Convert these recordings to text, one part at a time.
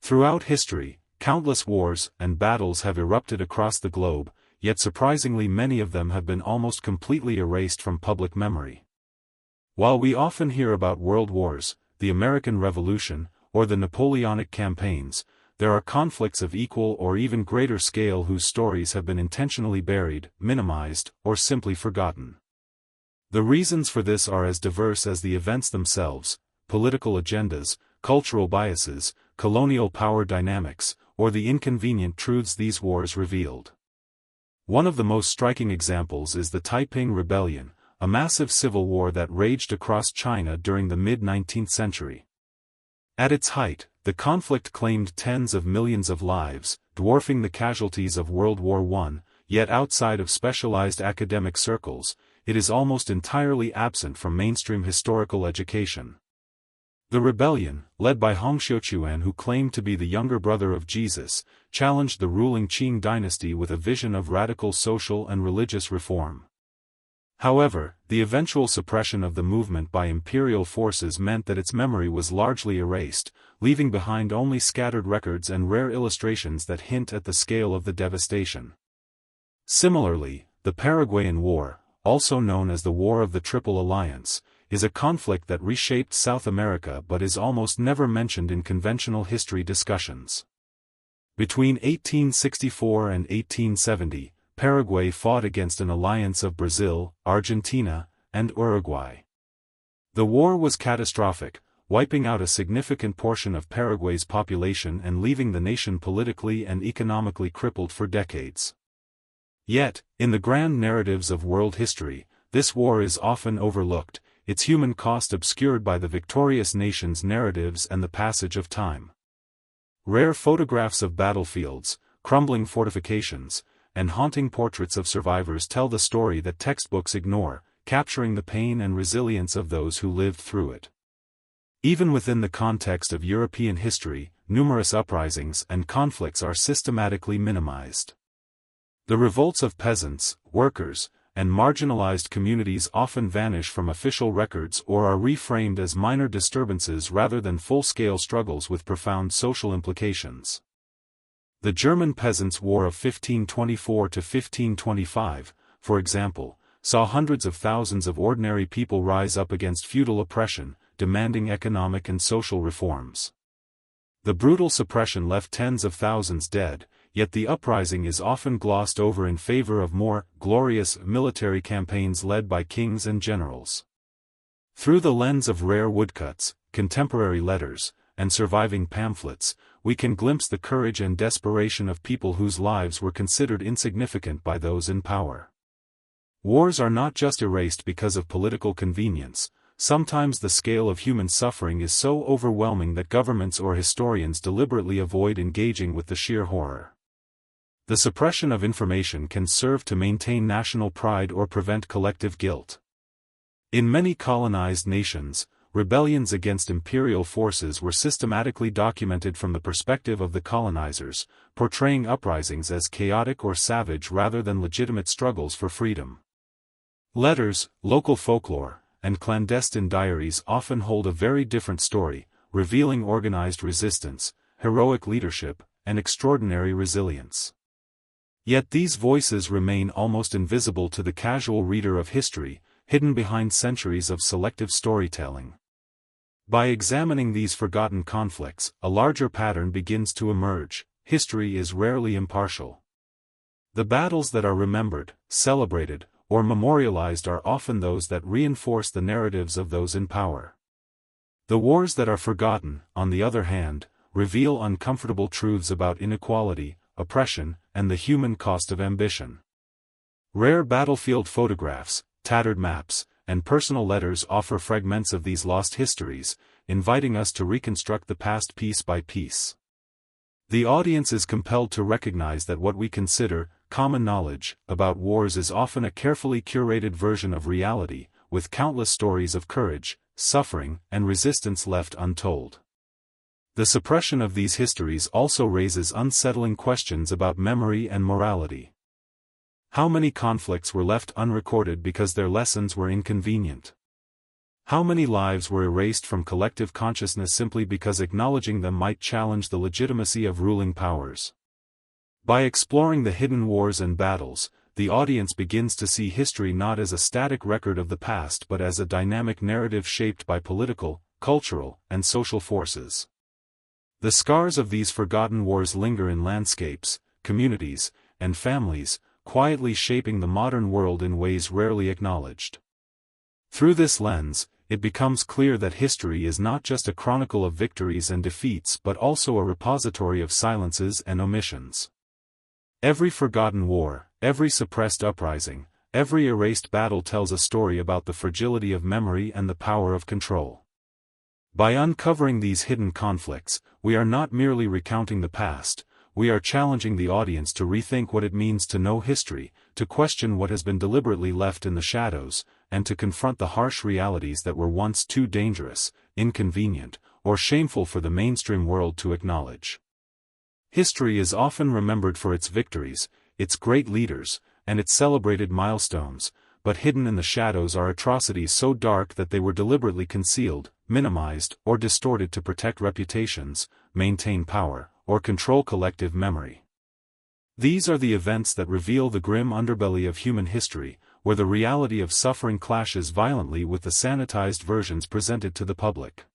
Throughout history, countless wars and battles have erupted across the globe, yet surprisingly many of them have been almost completely erased from public memory. While we often hear about world wars, the American Revolution, or the Napoleonic campaigns, there are conflicts of equal or even greater scale whose stories have been intentionally buried, minimized, or simply forgotten. The reasons for this are as diverse as the events themselves: political agendas, cultural biases, colonial power dynamics, or the inconvenient truths these wars revealed. One of the most striking examples is the Taiping Rebellion, a massive civil war that raged across China during the mid-19th century. At its height, the conflict claimed tens of millions of lives, dwarfing the casualties of World War I, yet outside of specialized academic circles, it is almost entirely absent from mainstream historical education. The rebellion, led by Hong Xiuquan, who claimed to be the younger brother of Jesus, challenged the ruling Qing dynasty with a vision of radical social and religious reform. However, the eventual suppression of the movement by imperial forces meant that its memory was largely erased, leaving behind only scattered records and rare illustrations that hint at the scale of the devastation. Similarly, the Paraguayan War, also known as the War of the Triple Alliance, is a conflict that reshaped South America but is almost never mentioned in conventional history discussions. Between 1864 and 1870, Paraguay fought against an alliance of Brazil, Argentina, and Uruguay. The war was catastrophic, wiping out a significant portion of Paraguay's population and leaving the nation politically and economically crippled for decades. Yet, in the grand narratives of world history, this war is often overlooked, its human cost obscured by the victorious nation's narratives and the passage of time. Rare photographs of battlefields, crumbling fortifications, and haunting portraits of survivors tell the story that textbooks ignore, capturing the pain and resilience of those who lived through it. Even within the context of European history, numerous uprisings and conflicts are systematically minimized. The revolts of peasants, workers, and marginalized communities often vanish from official records or are reframed as minor disturbances rather than full-scale struggles with profound social implications. The German Peasants' War of 1524 to 1525, for example, saw hundreds of thousands of ordinary people rise up against feudal oppression, demanding economic and social reforms. The brutal suppression left tens of thousands dead, yet the uprising is often glossed over in favor of more glorious military campaigns led by kings and generals. Through the lens of rare woodcuts, contemporary letters, and surviving pamphlets, we can glimpse the courage and desperation of people whose lives were considered insignificant by those in power. Wars are not just erased because of political convenience. Sometimes the scale of human suffering is so overwhelming that governments or historians deliberately avoid engaging with the sheer horror. The suppression of information can serve to maintain national pride or prevent collective guilt. In many colonized nations, rebellions against imperial forces were systematically documented from the perspective of the colonizers, portraying uprisings as chaotic or savage rather than legitimate struggles for freedom. Letters, local folklore, and clandestine diaries often hold a very different story, revealing organized resistance, heroic leadership, and extraordinary resilience. Yet these voices remain almost invisible to the casual reader of history, hidden behind centuries of selective storytelling. By examining these forgotten conflicts, a larger pattern begins to emerge: history is rarely impartial. The battles that are remembered, celebrated, or memorialized are often those that reinforce the narratives of those in power. The wars that are forgotten, on the other hand, reveal uncomfortable truths about inequality, oppression, and the human cost of ambition. Rare battlefield photographs, tattered maps, and personal letters offer fragments of these lost histories, inviting us to reconstruct the past piece by piece. The audience is compelled to recognize that what we consider common knowledge about wars is often a carefully curated version of reality, with countless stories of courage, suffering, and resistance left untold. The suppression of these histories also raises unsettling questions about memory and morality. How many conflicts were left unrecorded because their lessons were inconvenient? How many lives were erased from collective consciousness simply because acknowledging them might challenge the legitimacy of ruling powers? By exploring the hidden wars and battles, the audience begins to see history not as a static record of the past but as a dynamic narrative shaped by political, cultural, and social forces. The scars of these forgotten wars linger in landscapes, communities, and families, quietly shaping the modern world in ways rarely acknowledged. Through this lens, it becomes clear that history is not just a chronicle of victories and defeats but also a repository of silences and omissions. Every forgotten war, every suppressed uprising, every erased battle tells a story about the fragility of memory and the power of control. By uncovering these hidden conflicts, we are not merely recounting the past, we are challenging the audience to rethink what it means to know history, to question what has been deliberately left in the shadows, and to confront the harsh realities that were once too dangerous, inconvenient, or shameful for the mainstream world to acknowledge. History is often remembered for its victories, its great leaders, and its celebrated milestones, but hidden in the shadows are atrocities so dark that they were deliberately concealed, minimized, or distorted to protect reputations, maintain power, or control collective memory. These are the events that reveal the grim underbelly of human history, where the reality of suffering clashes violently with the sanitized versions presented to the public.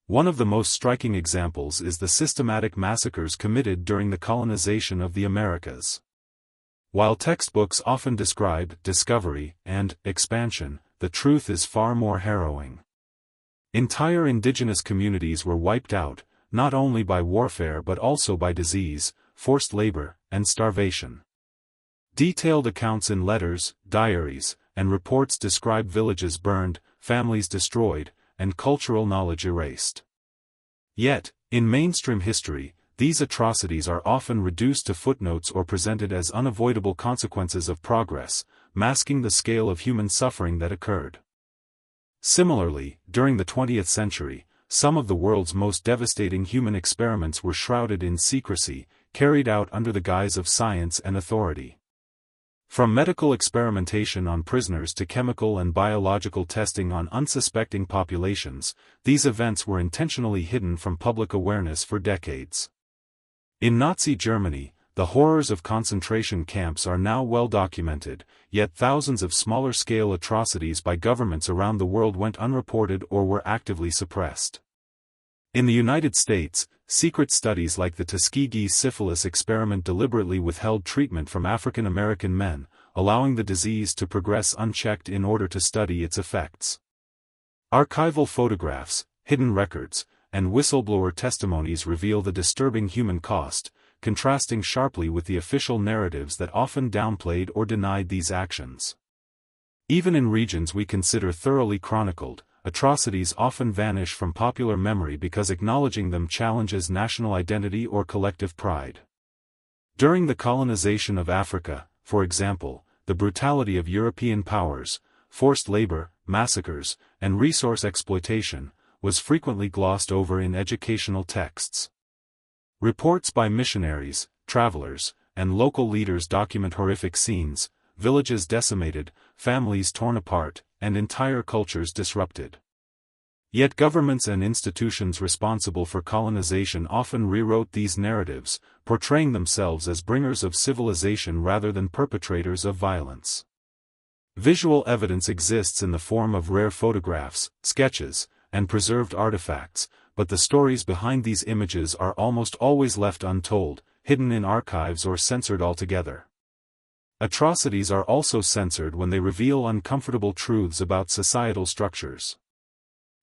One of the most striking examples is the systematic massacres committed during the colonization of the Americas. While textbooks often describe discovery and expansion, the truth is far more harrowing. Entire indigenous communities were wiped out, not only by warfare but also by disease, forced labor, and starvation. Detailed accounts in letters, diaries, and reports describe villages burned, families destroyed, and cultural knowledge erased. Yet, in mainstream history, these atrocities are often reduced to footnotes or presented as unavoidable consequences of progress, masking the scale of human suffering that occurred. Similarly, during the 20th century, some of the world's most devastating human experiments were shrouded in secrecy, carried out under the guise of science and authority. From medical experimentation on prisoners to chemical and biological testing on unsuspecting populations, these events were intentionally hidden from public awareness for decades. In Nazi Germany, the horrors of concentration camps are now well documented, yet thousands of smaller-scale atrocities by governments around the world went unreported or were actively suppressed. In the United States, secret studies like the Tuskegee syphilis experiment deliberately withheld treatment from African American men, allowing the disease to progress unchecked in order to study its effects. Archival photographs, hidden records, and whistleblower testimonies reveal the disturbing human cost, contrasting sharply with the official narratives that often downplayed or denied these actions. Even in regions we consider thoroughly chronicled, atrocities often vanish from popular memory because acknowledging them challenges national identity or collective pride. During the colonization of Africa, for example, the brutality of European powers, forced labor, massacres, and resource exploitation, was frequently glossed over in educational texts. Reports by missionaries, travelers, and local leaders document horrific scenes, villages decimated, families torn apart, and entire cultures disrupted. Yet governments and institutions responsible for colonization often rewrote these narratives, portraying themselves as bringers of civilization rather than perpetrators of violence. Visual evidence exists in the form of rare photographs, sketches, and preserved artifacts, but the stories behind these images are almost always left untold, hidden in archives or censored altogether. Atrocities are also censored when they reveal uncomfortable truths about societal structures.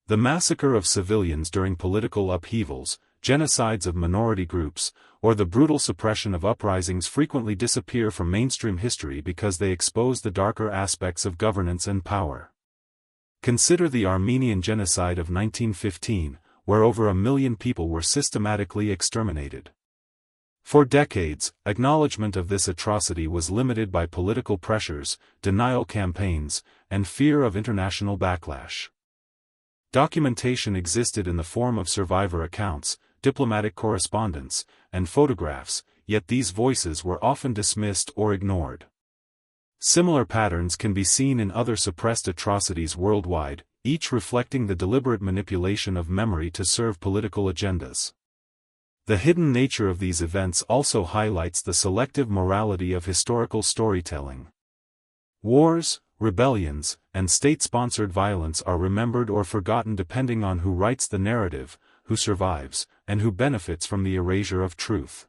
The massacre of civilians during political upheavals, genocides of minority groups, or the brutal suppression of uprisings frequently disappear from mainstream history because they expose the darker aspects of governance and power. Consider the Armenian genocide of 1915, where over 1 million people were systematically exterminated. For decades, acknowledgement of this atrocity was limited by political pressures, denial campaigns, and fear of international backlash. Documentation existed in the form of survivor accounts, diplomatic correspondence, and photographs, yet these voices were often dismissed or ignored. Similar patterns can be seen in other suppressed atrocities worldwide, each reflecting the deliberate manipulation of memory to serve political agendas. The hidden nature of these events also highlights the selective morality of historical storytelling. Wars, rebellions, and state-sponsored violence are remembered or forgotten depending on who writes the narrative, who survives, and who benefits from the erasure of truth.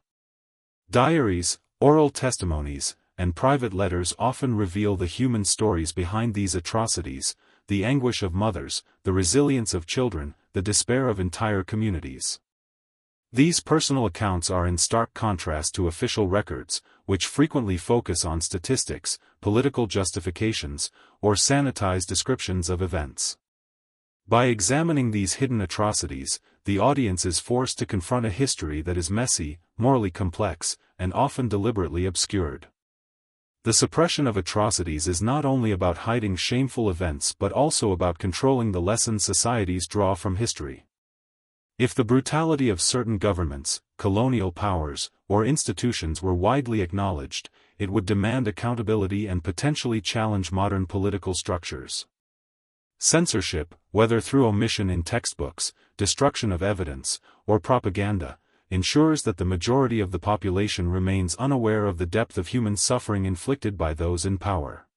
Diaries, oral testimonies, and private letters often reveal the human stories behind these atrocities, the anguish of mothers, the resilience of children, the despair of entire communities. These personal accounts are in stark contrast to official records, which frequently focus on statistics, political justifications, or sanitized descriptions of events. By examining these hidden atrocities, the audience is forced to confront a history that is messy, morally complex, and often deliberately obscured. The suppression of atrocities is not only about hiding shameful events but also about controlling the lessons societies draw from history. If the brutality of certain governments, colonial powers, or institutions were widely acknowledged, it would demand accountability and potentially challenge modern political structures. Censorship, whether through omission in textbooks, destruction of evidence, or propaganda, ensures that the majority of the population remains unaware of the depth of human suffering inflicted by those in power.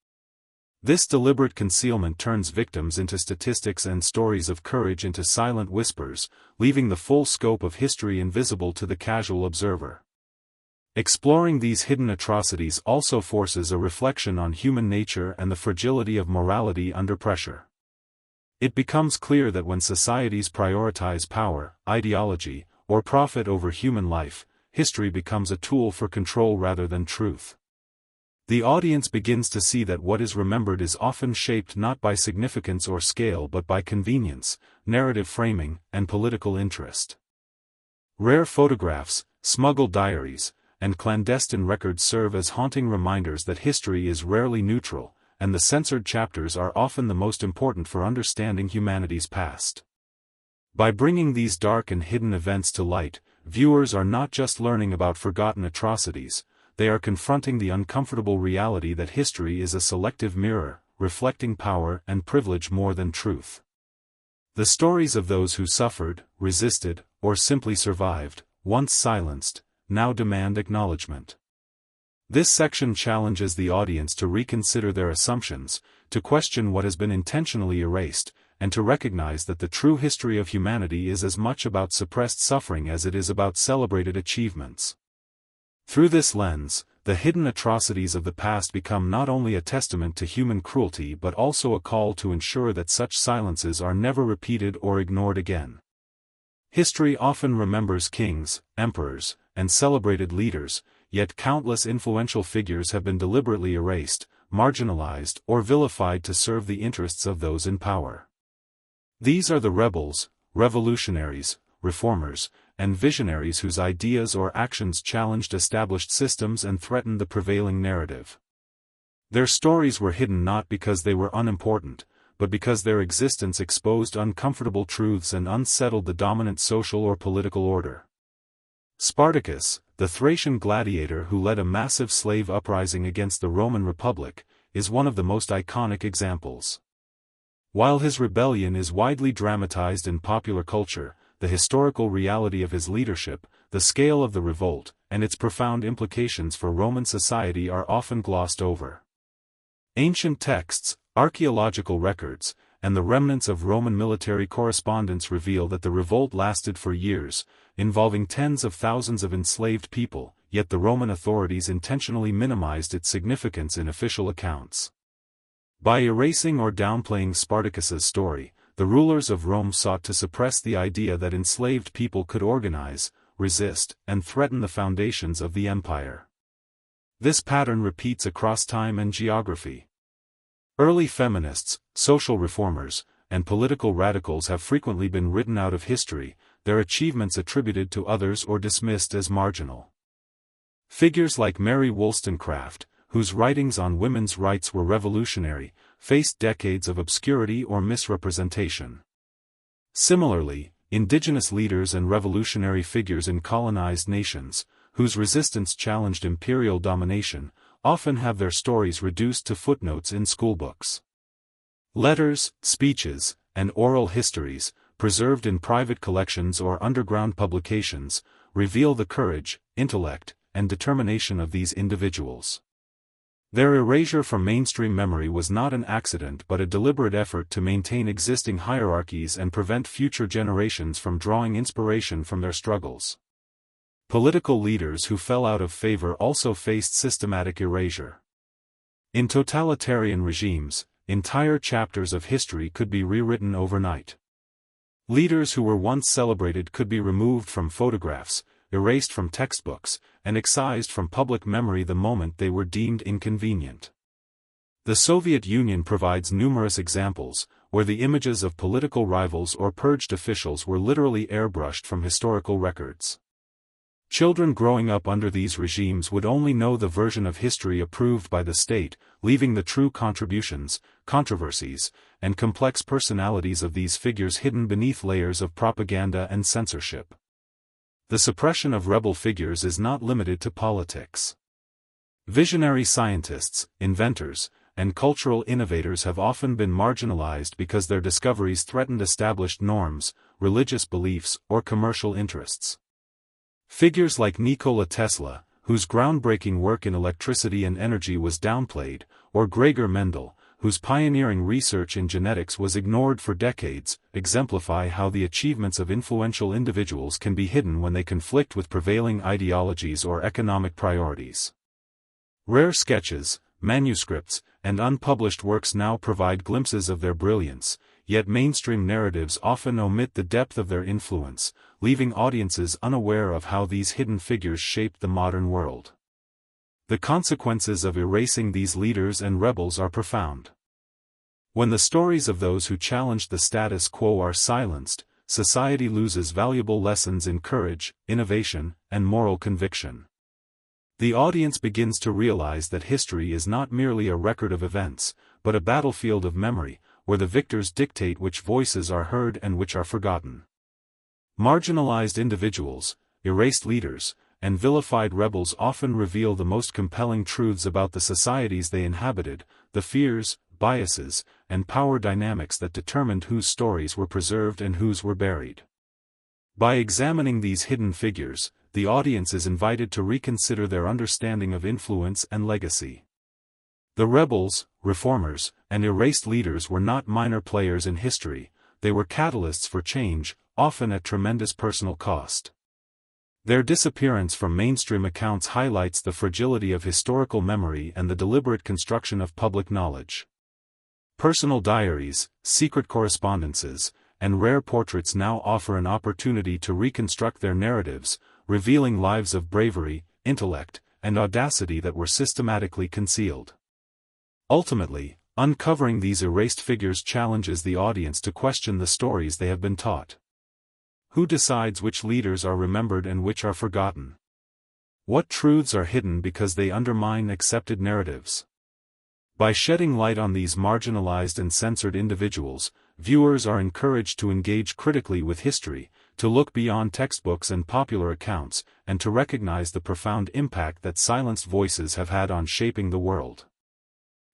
This deliberate concealment turns victims into statistics and stories of courage into silent whispers, leaving the full scope of history invisible to the casual observer. Exploring these hidden atrocities also forces a reflection on human nature and the fragility of morality under pressure. It becomes clear that when societies prioritize power, ideology, or profit over human life, history becomes a tool for control rather than truth. The audience begins to see that what is remembered is often shaped not by significance or scale but by convenience, narrative framing, and political interest. Rare photographs, smuggled diaries, and clandestine records serve as haunting reminders that history is rarely neutral, and the censored chapters are often the most important for understanding humanity's past. By bringing these dark and hidden events to light, viewers are not just learning about forgotten atrocities, they are confronting the uncomfortable reality that history is a selective mirror, reflecting power and privilege more than truth. The stories of those who suffered, resisted, or simply survived, once silenced, now demand acknowledgement. This section challenges the audience to reconsider their assumptions, to question what has been intentionally erased, and to recognize that the true history of humanity is as much about suppressed suffering as it is about celebrated achievements. Through this lens, the hidden atrocities of the past become not only a testament to human cruelty but also a call to ensure that such silences are never repeated or ignored again. History often remembers kings, emperors, and celebrated leaders, yet countless influential figures have been deliberately erased, marginalized, or vilified to serve the interests of those in power. These are the rebels, revolutionaries, reformers, and visionaries whose ideas or actions challenged established systems and threatened the prevailing narrative. Their stories were hidden not because they were unimportant, but because their existence exposed uncomfortable truths and unsettled the dominant social or political order. Spartacus, the Thracian gladiator who led a massive slave uprising against the Roman Republic, is one of the most iconic examples. While his rebellion is widely dramatized in popular culture, the historical reality of his leadership, the scale of the revolt, and its profound implications for Roman society are often glossed over. Ancient texts, archaeological records, and the remnants of Roman military correspondence reveal that the revolt lasted for years, involving tens of thousands of enslaved people, yet the Roman authorities intentionally minimized its significance in official accounts. By erasing or downplaying Spartacus's story, the rulers of Rome sought to suppress the idea that enslaved people could organize, resist, and threaten the foundations of the empire. This pattern repeats across time and geography. Early feminists, social reformers, and political radicals have frequently been written out of history, their achievements attributed to others or dismissed as marginal. Figures like Mary Wollstonecraft, whose writings on women's rights were revolutionary, faced decades of obscurity or misrepresentation. Similarly, indigenous leaders and revolutionary figures in colonized nations, whose resistance challenged imperial domination, often have their stories reduced to footnotes in schoolbooks. Letters, speeches, and oral histories, preserved in private collections or underground publications, reveal the courage, intellect, and determination of these individuals. Their erasure from mainstream memory was not an accident but a deliberate effort to maintain existing hierarchies and prevent future generations from drawing inspiration from their struggles. Political leaders who fell out of favor also faced systematic erasure. In totalitarian regimes, entire chapters of history could be rewritten overnight. Leaders who were once celebrated could be removed from photographs, erased from textbooks, and excised from public memory the moment they were deemed inconvenient. The Soviet Union provides numerous examples, where the images of political rivals or purged officials were literally airbrushed from historical records. Children growing up under these regimes would only know the version of history approved by the state, leaving the true contributions, controversies, and complex personalities of these figures hidden beneath layers of propaganda and censorship. The suppression of rebel figures is not limited to politics. Visionary scientists, inventors, and cultural innovators have often been marginalized because their discoveries threatened established norms, religious beliefs, or commercial interests. Figures like Nikola Tesla, whose groundbreaking work in electricity and energy was downplayed, or Gregor Mendel, whose pioneering research in genetics was ignored for decades, exemplify how the achievements of influential individuals can be hidden when they conflict with prevailing ideologies or economic priorities. Rare sketches, manuscripts, and unpublished works now provide glimpses of their brilliance, yet mainstream narratives often omit the depth of their influence, leaving audiences unaware of how these hidden figures shaped the modern world. The consequences of erasing these leaders and rebels are profound. When the stories of those who challenged the status quo are silenced, society loses valuable lessons in courage, innovation, and moral conviction. The audience begins to realize that history is not merely a record of events, but a battlefield of memory, where the victors dictate which voices are heard and which are forgotten. Marginalized individuals, erased leaders, and vilified rebels often reveal the most compelling truths about the societies they inhabited, the fears, biases, and power dynamics that determined whose stories were preserved and whose were buried. By examining these hidden figures, the audience is invited to reconsider their understanding of influence and legacy. The rebels, reformers, and erased leaders were not minor players in history, they were catalysts for change, often at tremendous personal cost. Their disappearance from mainstream accounts highlights the fragility of historical memory and the deliberate construction of public knowledge. Personal diaries, secret correspondences, and rare portraits now offer an opportunity to reconstruct their narratives, revealing lives of bravery, intellect, and audacity that were systematically concealed. Ultimately, uncovering these erased figures challenges the audience to question the stories they have been taught. Who decides which leaders are remembered and which are forgotten? What truths are hidden because they undermine accepted narratives? By shedding light on these marginalized and censored individuals, viewers are encouraged to engage critically with history, to look beyond textbooks and popular accounts, and to recognize the profound impact that silenced voices have had on shaping the world.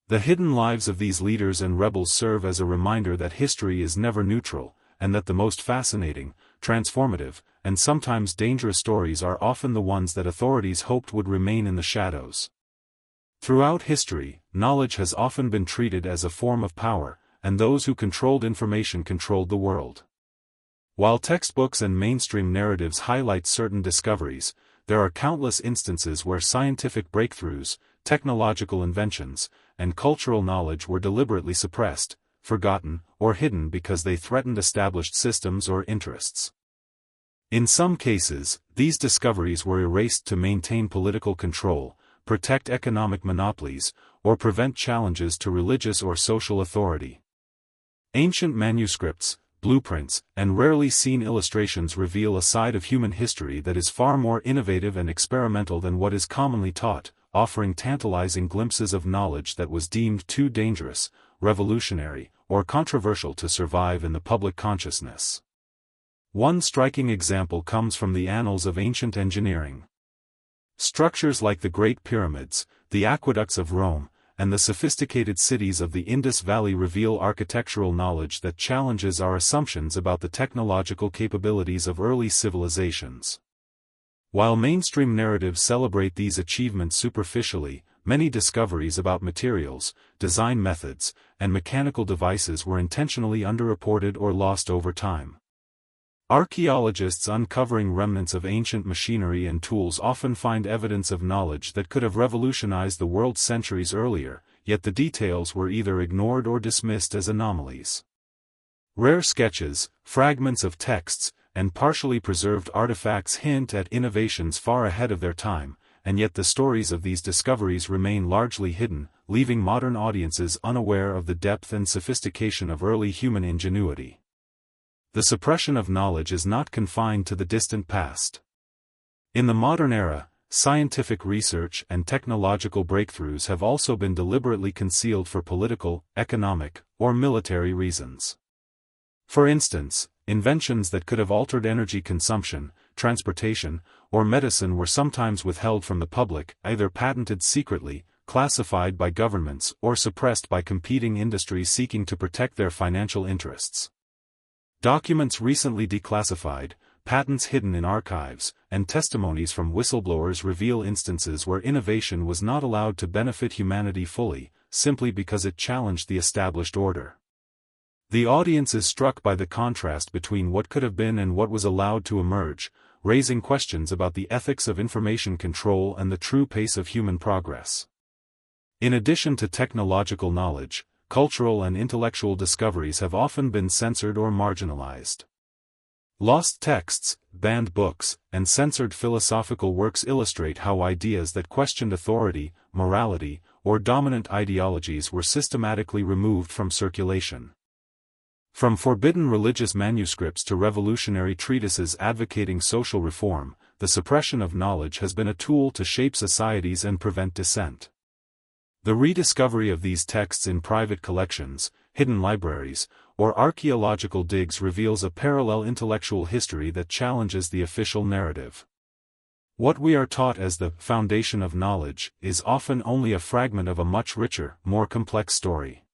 The hidden lives of these leaders and rebels serve as a reminder that history is never neutral, and that the most fascinating, transformative, and sometimes dangerous stories are often the ones that authorities hoped would remain in the shadows. Throughout history, knowledge has often been treated as a form of power, and those who controlled information controlled the world. While textbooks and mainstream narratives highlight certain discoveries, there are countless instances where scientific breakthroughs, technological inventions, and cultural knowledge were deliberately suppressed, forgotten, or hidden because they threatened established systems or interests. In some cases, these discoveries were erased to maintain political control, protect economic monopolies, or prevent challenges to religious or social authority. Ancient manuscripts, blueprints, and rarely seen illustrations reveal a side of human history that is far more innovative and experimental than what is commonly taught, offering tantalizing glimpses of knowledge that was deemed too dangerous, revolutionary, or controversial to survive in the public consciousness. One striking example comes from the annals of ancient engineering. Structures like the Great Pyramids, the aqueducts of Rome, and the sophisticated cities of the Indus Valley reveal architectural knowledge that challenges our assumptions about the technological capabilities of early civilizations. While mainstream narratives celebrate these achievements superficially, many discoveries about materials, design methods, and mechanical devices were intentionally underreported or lost over time. Archaeologists uncovering remnants of ancient machinery and tools often find evidence of knowledge that could have revolutionized the world centuries earlier, yet the details were either ignored or dismissed as anomalies. Rare sketches, fragments of texts, and partially preserved artifacts hint at innovations far ahead of their time, and yet the stories of these discoveries remain largely hidden, leaving modern audiences unaware of the depth and sophistication of early human ingenuity. The suppression of knowledge is not confined to the distant past. In the modern era, scientific research and technological breakthroughs have also been deliberately concealed for political, economic, or military reasons. For instance, inventions that could have altered energy consumption, transportation, or medicine were sometimes withheld from the public, either patented secretly, classified by governments, or suppressed by competing industries seeking to protect their financial interests. Documents recently declassified, patents hidden in archives, and testimonies from whistleblowers reveal instances where innovation was not allowed to benefit humanity fully, simply because it challenged the established order. The audience is struck by the contrast between what could have been and what was allowed to emerge, raising questions about the ethics of information control and the true pace of human progress. In addition to technological knowledge, cultural and intellectual discoveries have often been censored or marginalized. Lost texts, banned books, and censored philosophical works illustrate how ideas that questioned authority, morality, or dominant ideologies were systematically removed from circulation. From forbidden religious manuscripts to revolutionary treatises advocating social reform, the suppression of knowledge has been a tool to shape societies and prevent dissent. The rediscovery of these texts in private collections, hidden libraries, or archaeological digs reveals a parallel intellectual history that challenges the official narrative. What we are taught as the foundation of knowledge is often only a fragment of a much richer, more complex story.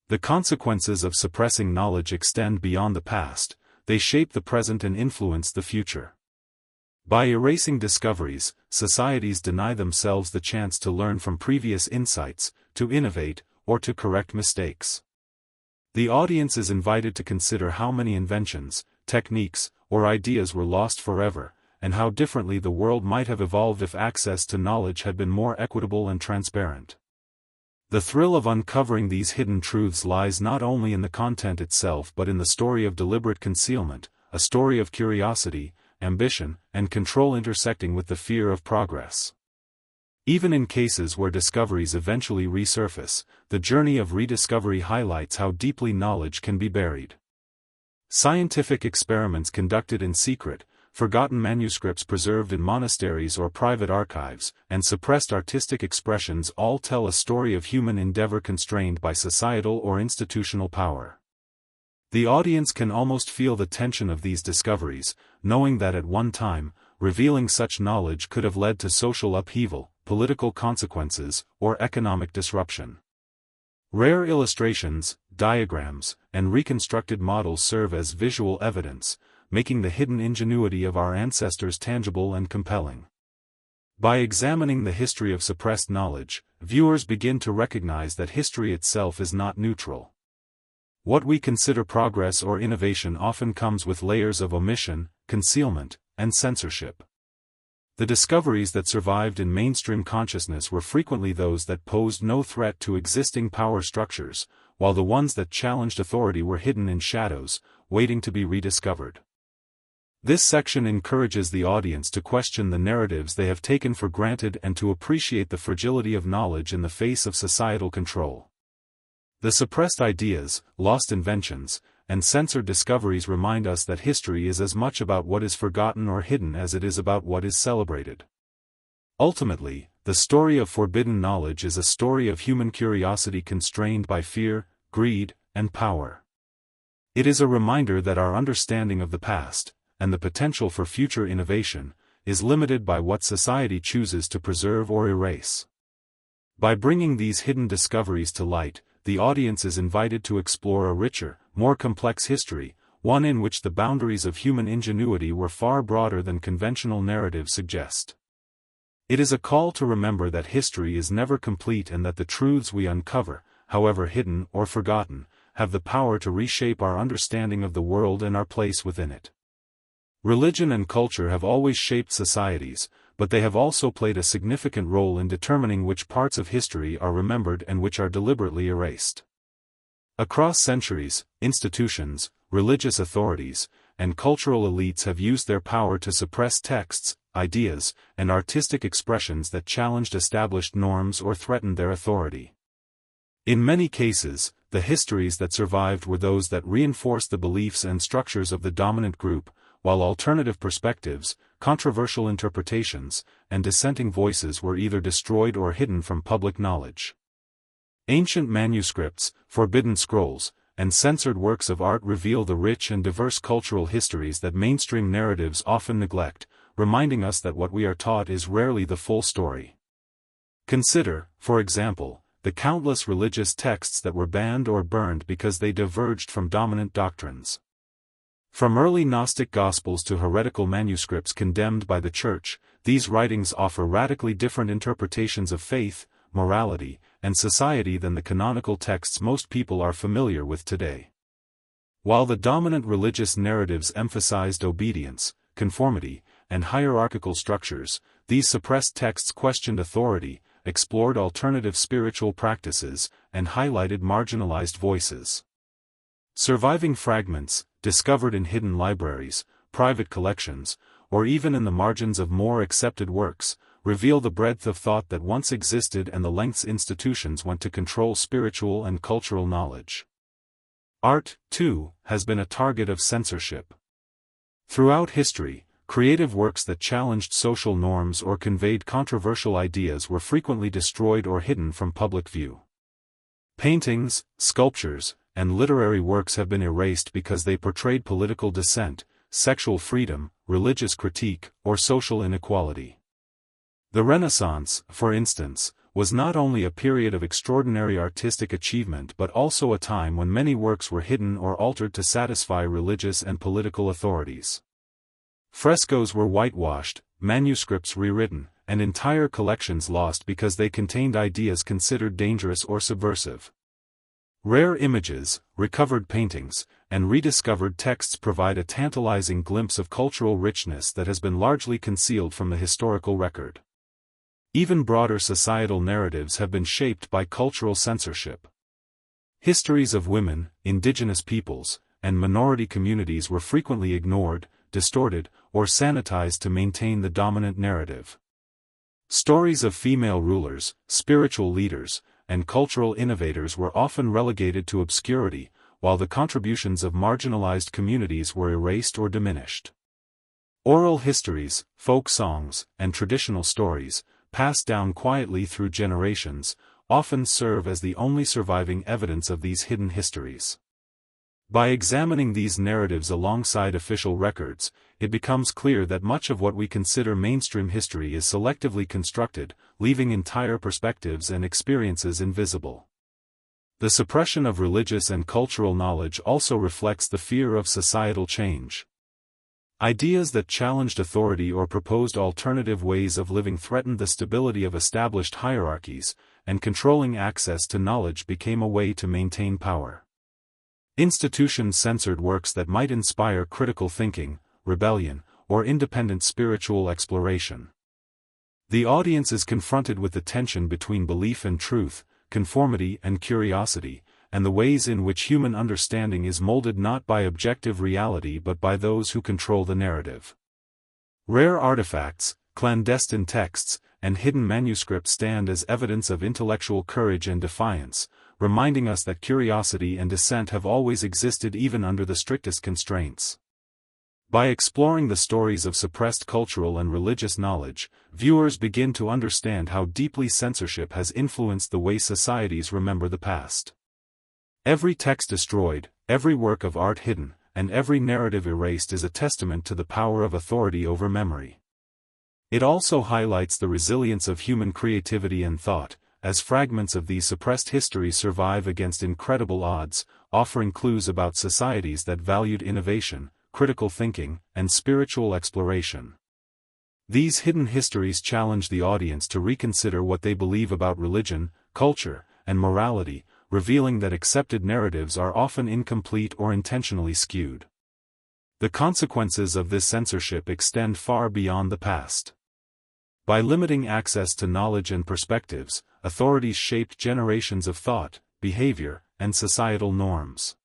The consequences of suppressing knowledge extend beyond the past, they shape the present and influence the future. By erasing discoveries, societies deny themselves the chance to learn from previous insights, to innovate, or to correct mistakes. The audience is invited to consider how many inventions, techniques, or ideas were lost forever, and how differently the world might have evolved if access to knowledge had been more equitable and transparent. The thrill of uncovering these hidden truths lies not only in the content itself but in the story of deliberate concealment, a story of curiosity, ambition, and control intersecting with the fear of progress. Even in cases where discoveries eventually resurface, the journey of rediscovery highlights how deeply knowledge can be buried. Scientific experiments conducted in secret, forgotten manuscripts preserved in monasteries or private archives, and suppressed artistic expressions all tell a story of human endeavor constrained by societal or institutional power. The audience can almost feel the tension of these discoveries, knowing that at one time, revealing such knowledge could have led to social upheaval, political consequences, or economic disruption. Rare illustrations, diagrams, and reconstructed models serve as visual evidence, making the hidden ingenuity of our ancestors tangible and compelling. By examining the history of suppressed knowledge, viewers begin to recognize that history itself is not neutral. What we consider progress or innovation often comes with layers of omission, concealment, and censorship. The discoveries that survived in mainstream consciousness were frequently those that posed no threat to existing power structures, while the ones that challenged authority were hidden in shadows, waiting to be rediscovered. This section encourages the audience to question the narratives they have taken for granted and to appreciate the fragility of knowledge in the face of societal control. The suppressed ideas, lost inventions, and censored discoveries remind us that history is as much about what is forgotten or hidden as it is about what is celebrated. Ultimately, the story of forbidden knowledge is a story of human curiosity constrained by fear, greed, and power. It is a reminder that our understanding of the past, and the potential for future innovation, is limited by what society chooses to preserve or erase. By bringing these hidden discoveries to light, the audience is invited to explore a richer, more complex history, one in which the boundaries of human ingenuity were far broader than conventional narratives suggest. It is a call to remember that history is never complete and that the truths we uncover, however hidden or forgotten, have the power to reshape our understanding of the world and our place within it. Religion and culture have always shaped societies, but they have also played a significant role in determining which parts of history are remembered and which are deliberately erased. Across centuries, institutions, religious authorities, and cultural elites have used their power to suppress texts, ideas, and artistic expressions that challenged established norms or threatened their authority. In many cases, the histories that survived were those that reinforced the beliefs and structures of the dominant group, while alternative perspectives, controversial interpretations, and dissenting voices were either destroyed or hidden from public knowledge. Ancient manuscripts, forbidden scrolls, and censored works of art reveal the rich and diverse cultural histories that mainstream narratives often neglect, reminding us that what we are taught is rarely the full story. Consider, for example, the countless religious texts that were banned or burned because they diverged from dominant doctrines. From early Gnostic Gospels to heretical manuscripts condemned by the Church, these writings offer radically different interpretations of faith, morality, and society than the canonical texts most people are familiar with today. While the dominant religious narratives emphasized obedience, conformity, and hierarchical structures, these suppressed texts questioned authority, explored alternative spiritual practices, and highlighted marginalized voices. Surviving fragments, discovered in hidden libraries, private collections, or even in the margins of more accepted works, reveal the breadth of thought that once existed and the lengths institutions went to control spiritual and cultural knowledge. Art, too, has been a target of censorship. Throughout history, creative works that challenged social norms or conveyed controversial ideas were frequently destroyed or hidden from public view. Paintings, sculptures, and literary works have been erased because they portrayed political dissent, sexual freedom, religious critique, or social inequality. The Renaissance, for instance, was not only a period of extraordinary artistic achievement but also a time when many works were hidden or altered to satisfy religious and political authorities. Frescoes were whitewashed, manuscripts rewritten, and entire collections lost because they contained ideas considered dangerous or subversive. Rare images, recovered paintings, and rediscovered texts provide a tantalizing glimpse of cultural richness that has been largely concealed from the historical record. Even broader societal narratives have been shaped by cultural censorship. Histories of women, indigenous peoples, and minority communities were frequently ignored, distorted, or sanitized to maintain the dominant narrative. Stories of female rulers, spiritual leaders, and cultural innovators were often relegated to obscurity, while the contributions of marginalized communities were erased or diminished. Oral histories, folk songs, and traditional stories, passed down quietly through generations, often serve as the only surviving evidence of these hidden histories. By examining these narratives alongside official records, it becomes clear that much of what we consider mainstream history is selectively constructed, leaving entire perspectives and experiences invisible. The suppression of religious and cultural knowledge also reflects the fear of societal change. Ideas that challenged authority or proposed alternative ways of living threatened the stability of established hierarchies, and controlling access to knowledge became a way to maintain power. Institutions censored works that might inspire critical thinking, rebellion, or independent spiritual exploration. The audience is confronted with the tension between belief and truth, conformity and curiosity, and the ways in which human understanding is molded not by objective reality but by those who control the narrative. Rare artifacts, clandestine texts, and hidden manuscripts stand as evidence of intellectual courage and defiance, reminding us that curiosity and dissent have always existed even under the strictest constraints. By exploring the stories of suppressed cultural and religious knowledge, viewers begin to understand how deeply censorship has influenced the way societies remember the past. Every text destroyed, every work of art hidden, and every narrative erased is a testament to the power of authority over memory. It also highlights the resilience of human creativity and thought, as fragments of these suppressed histories survive against incredible odds, offering clues about societies that valued innovation, critical thinking, and spiritual exploration. These hidden histories challenge the audience to reconsider what they believe about religion, culture, and morality, revealing that accepted narratives are often incomplete or intentionally skewed. The consequences of this censorship extend far beyond the past. By limiting access to knowledge and perspectives, authorities shaped generations of thought, behavior, and societal norms.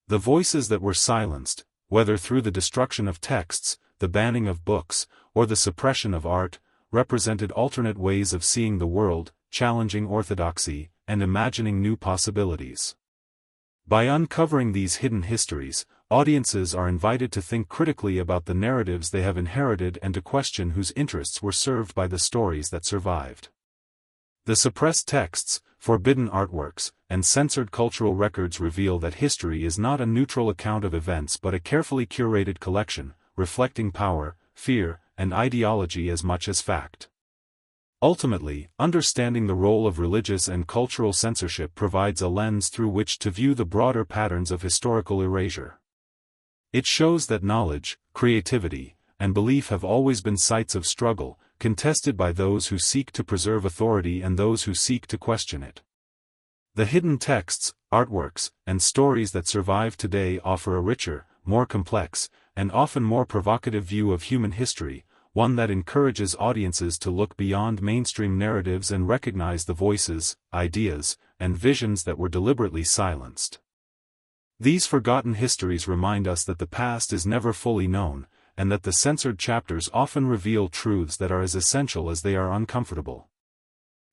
The voices that were silenced, whether through the destruction of texts, the banning of books, or the suppression of art, represented alternate ways of seeing the world, challenging orthodoxy, and imagining new possibilities. By uncovering these hidden histories, audiences are invited to think critically about the narratives they have inherited and to question whose interests were served by the stories that survived. The suppressed texts, forbidden artworks, and censored cultural records reveal that history is not a neutral account of events but a carefully curated collection, reflecting power, fear, and ideology as much as fact. Ultimately, understanding the role of religious and cultural censorship provides a lens through which to view the broader patterns of historical erasure. It shows that knowledge, creativity, and belief have always been sites of struggle, contested by those who seek to preserve authority and those who seek to question it. The hidden texts, artworks, and stories that survive today offer a richer, more complex, and often more provocative view of human history, one that encourages audiences to look beyond mainstream narratives and recognize the voices, ideas, and visions that were deliberately silenced. These forgotten histories remind us that the past is never fully known, and that the censored chapters often reveal truths that are as essential as they are uncomfortable.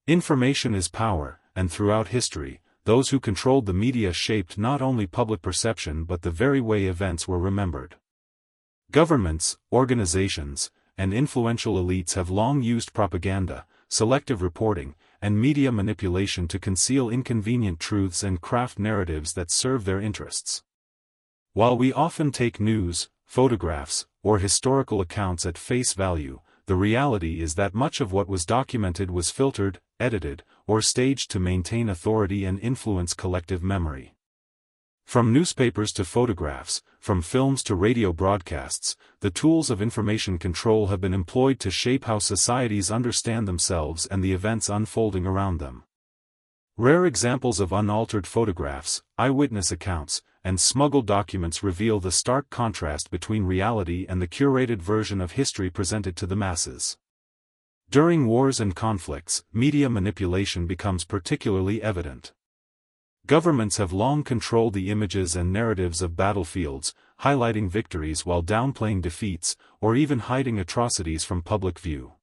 Information is power, and throughout history, those who controlled the media shaped not only public perception but the very way events were remembered. Governments, organizations, and influential elites have long used propaganda, selective reporting, and media manipulation to conceal inconvenient truths and craft narratives that serve their interests. While we often take news, photographs, or historical accounts at face value, the reality is that much of what was documented was filtered, edited, or staged to maintain authority and influence collective memory. From newspapers to photographs, from films to radio broadcasts, the tools of information control have been employed to shape how societies understand themselves and the events unfolding around them. Rare examples of unaltered photographs, eyewitness accounts, and smuggled documents reveal the stark contrast between reality and the curated version of history presented to the masses. During wars and conflicts, media manipulation becomes particularly evident. Governments have long controlled the images and narratives of battlefields, highlighting victories while downplaying defeats, or even hiding atrocities from public view.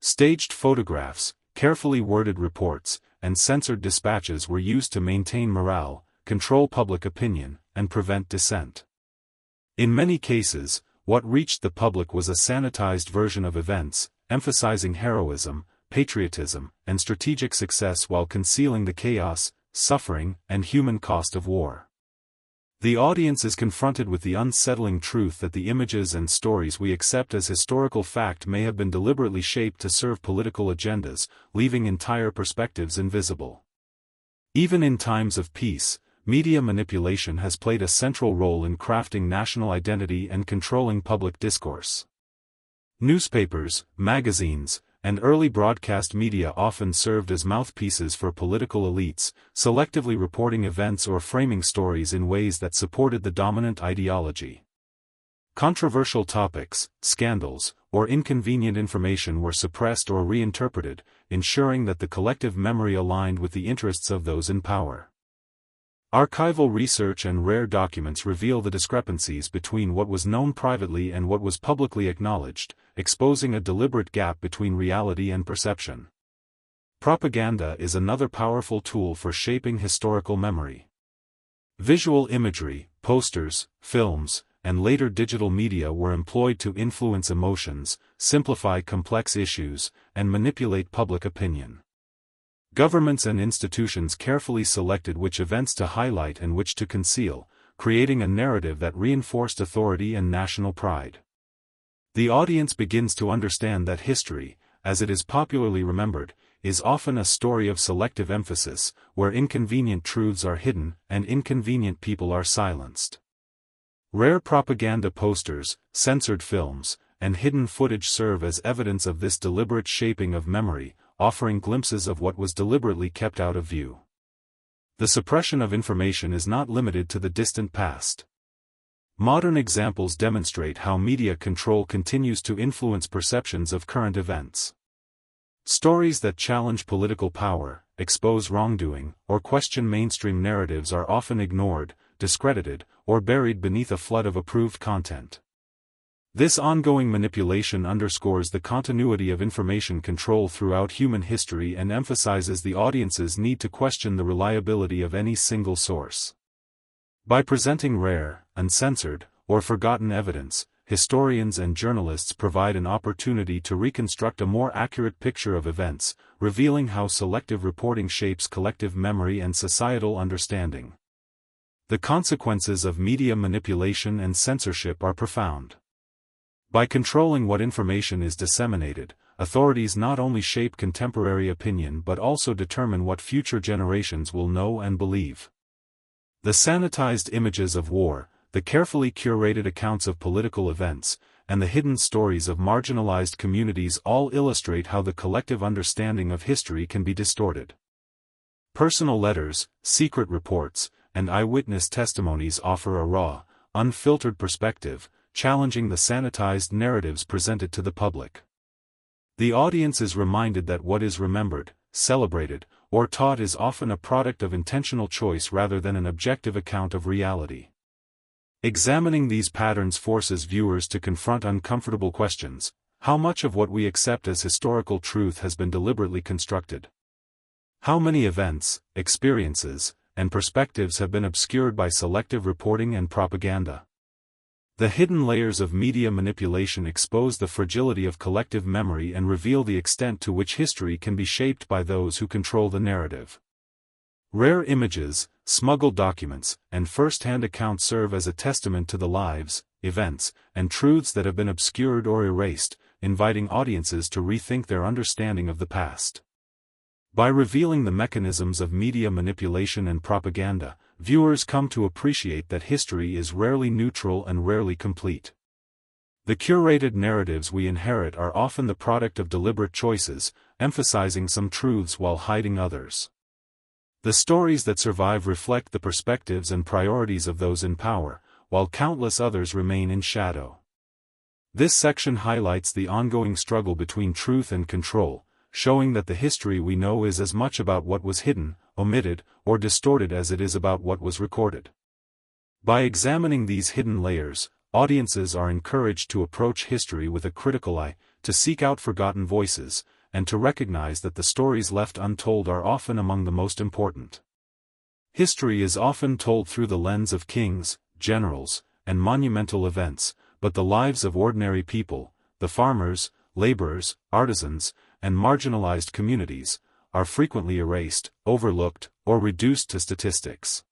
Staged photographs, carefully worded reports, and censored dispatches were used to maintain morale, control public opinion, and prevent dissent. In many cases, what reached the public was a sanitized version of events, emphasizing heroism, patriotism, and strategic success while concealing the chaos, suffering, and human cost of war. The audience is confronted with the unsettling truth that the images and stories we accept as historical fact may have been deliberately shaped to serve political agendas, leaving entire perspectives invisible. Even in times of peace, media manipulation has played a central role in crafting national identity and controlling public discourse. Newspapers, magazines, and early broadcast media often served as mouthpieces for political elites, selectively reporting events or framing stories in ways that supported the dominant ideology. Controversial topics, scandals, or inconvenient information were suppressed or reinterpreted, ensuring that the collective memory aligned with the interests of those in power. Archival research and rare documents reveal the discrepancies between what was known privately and what was publicly acknowledged, exposing a deliberate gap between reality and perception. Propaganda is another powerful tool for shaping historical memory. Visual imagery, posters, films, and later digital media were employed to influence emotions, simplify complex issues, and manipulate public opinion. Governments and institutions carefully selected which events to highlight and which to conceal, creating a narrative that reinforced authority and national pride. The audience begins to understand that history, as it is popularly remembered, is often a story of selective emphasis, where inconvenient truths are hidden and inconvenient people are silenced. Rare propaganda posters, censored films, and hidden footage serve as evidence of this deliberate shaping of memory, offering glimpses of what was deliberately kept out of view. The suppression of information is not limited to the distant past. Modern examples demonstrate how media control continues to influence perceptions of current events. Stories that challenge political power, expose wrongdoing, or question mainstream narratives are often ignored, discredited, or buried beneath a flood of approved content. This ongoing manipulation underscores the continuity of information control throughout human history and emphasizes the audience's need to question the reliability of any single source. By presenting rare, uncensored, or forgotten evidence, historians and journalists provide an opportunity to reconstruct a more accurate picture of events, revealing how selective reporting shapes collective memory and societal understanding. The consequences of media manipulation and censorship are profound. By controlling what information is disseminated, authorities not only shape contemporary opinion but also determine what future generations will know and believe. The sanitized images of war, the carefully curated accounts of political events, and the hidden stories of marginalized communities all illustrate how the collective understanding of history can be distorted. Personal letters, secret reports, and eyewitness testimonies offer a raw, unfiltered perspective, challenging the sanitized narratives presented to the public. The audience is reminded that what is remembered, celebrated, or taught is often a product of intentional choice rather than an objective account of reality. Examining these patterns forces viewers to confront uncomfortable questions: how much of what we accept as historical truth has been deliberately constructed? How many events, experiences, and perspectives have been obscured by selective reporting and propaganda? The hidden layers of media manipulation expose the fragility of collective memory and reveal the extent to which history can be shaped by those who control the narrative. Rare images, smuggled documents, and first-hand accounts serve as a testament to the lives, events, and truths that have been obscured or erased, inviting audiences to rethink their understanding of the past. By revealing the mechanisms of media manipulation and propaganda, viewers come to appreciate that history is rarely neutral and rarely complete. The curated narratives we inherit are often the product of deliberate choices, emphasizing some truths while hiding others. The stories that survive reflect the perspectives and priorities of those in power, while countless others remain in shadow. This section highlights the ongoing struggle between truth and control, showing that the history we know is as much about what was hidden, omitted, or distorted as it is about what was recorded. By examining these hidden layers, audiences are encouraged to approach history with a critical eye, to seek out forgotten voices, and to recognize that the stories left untold are often among the most important. History is often told through the lens of kings, generals, and monumental events, but the lives of ordinary people, the farmers, laborers, artisans, and marginalized communities, are frequently erased, overlooked, or reduced to statistics.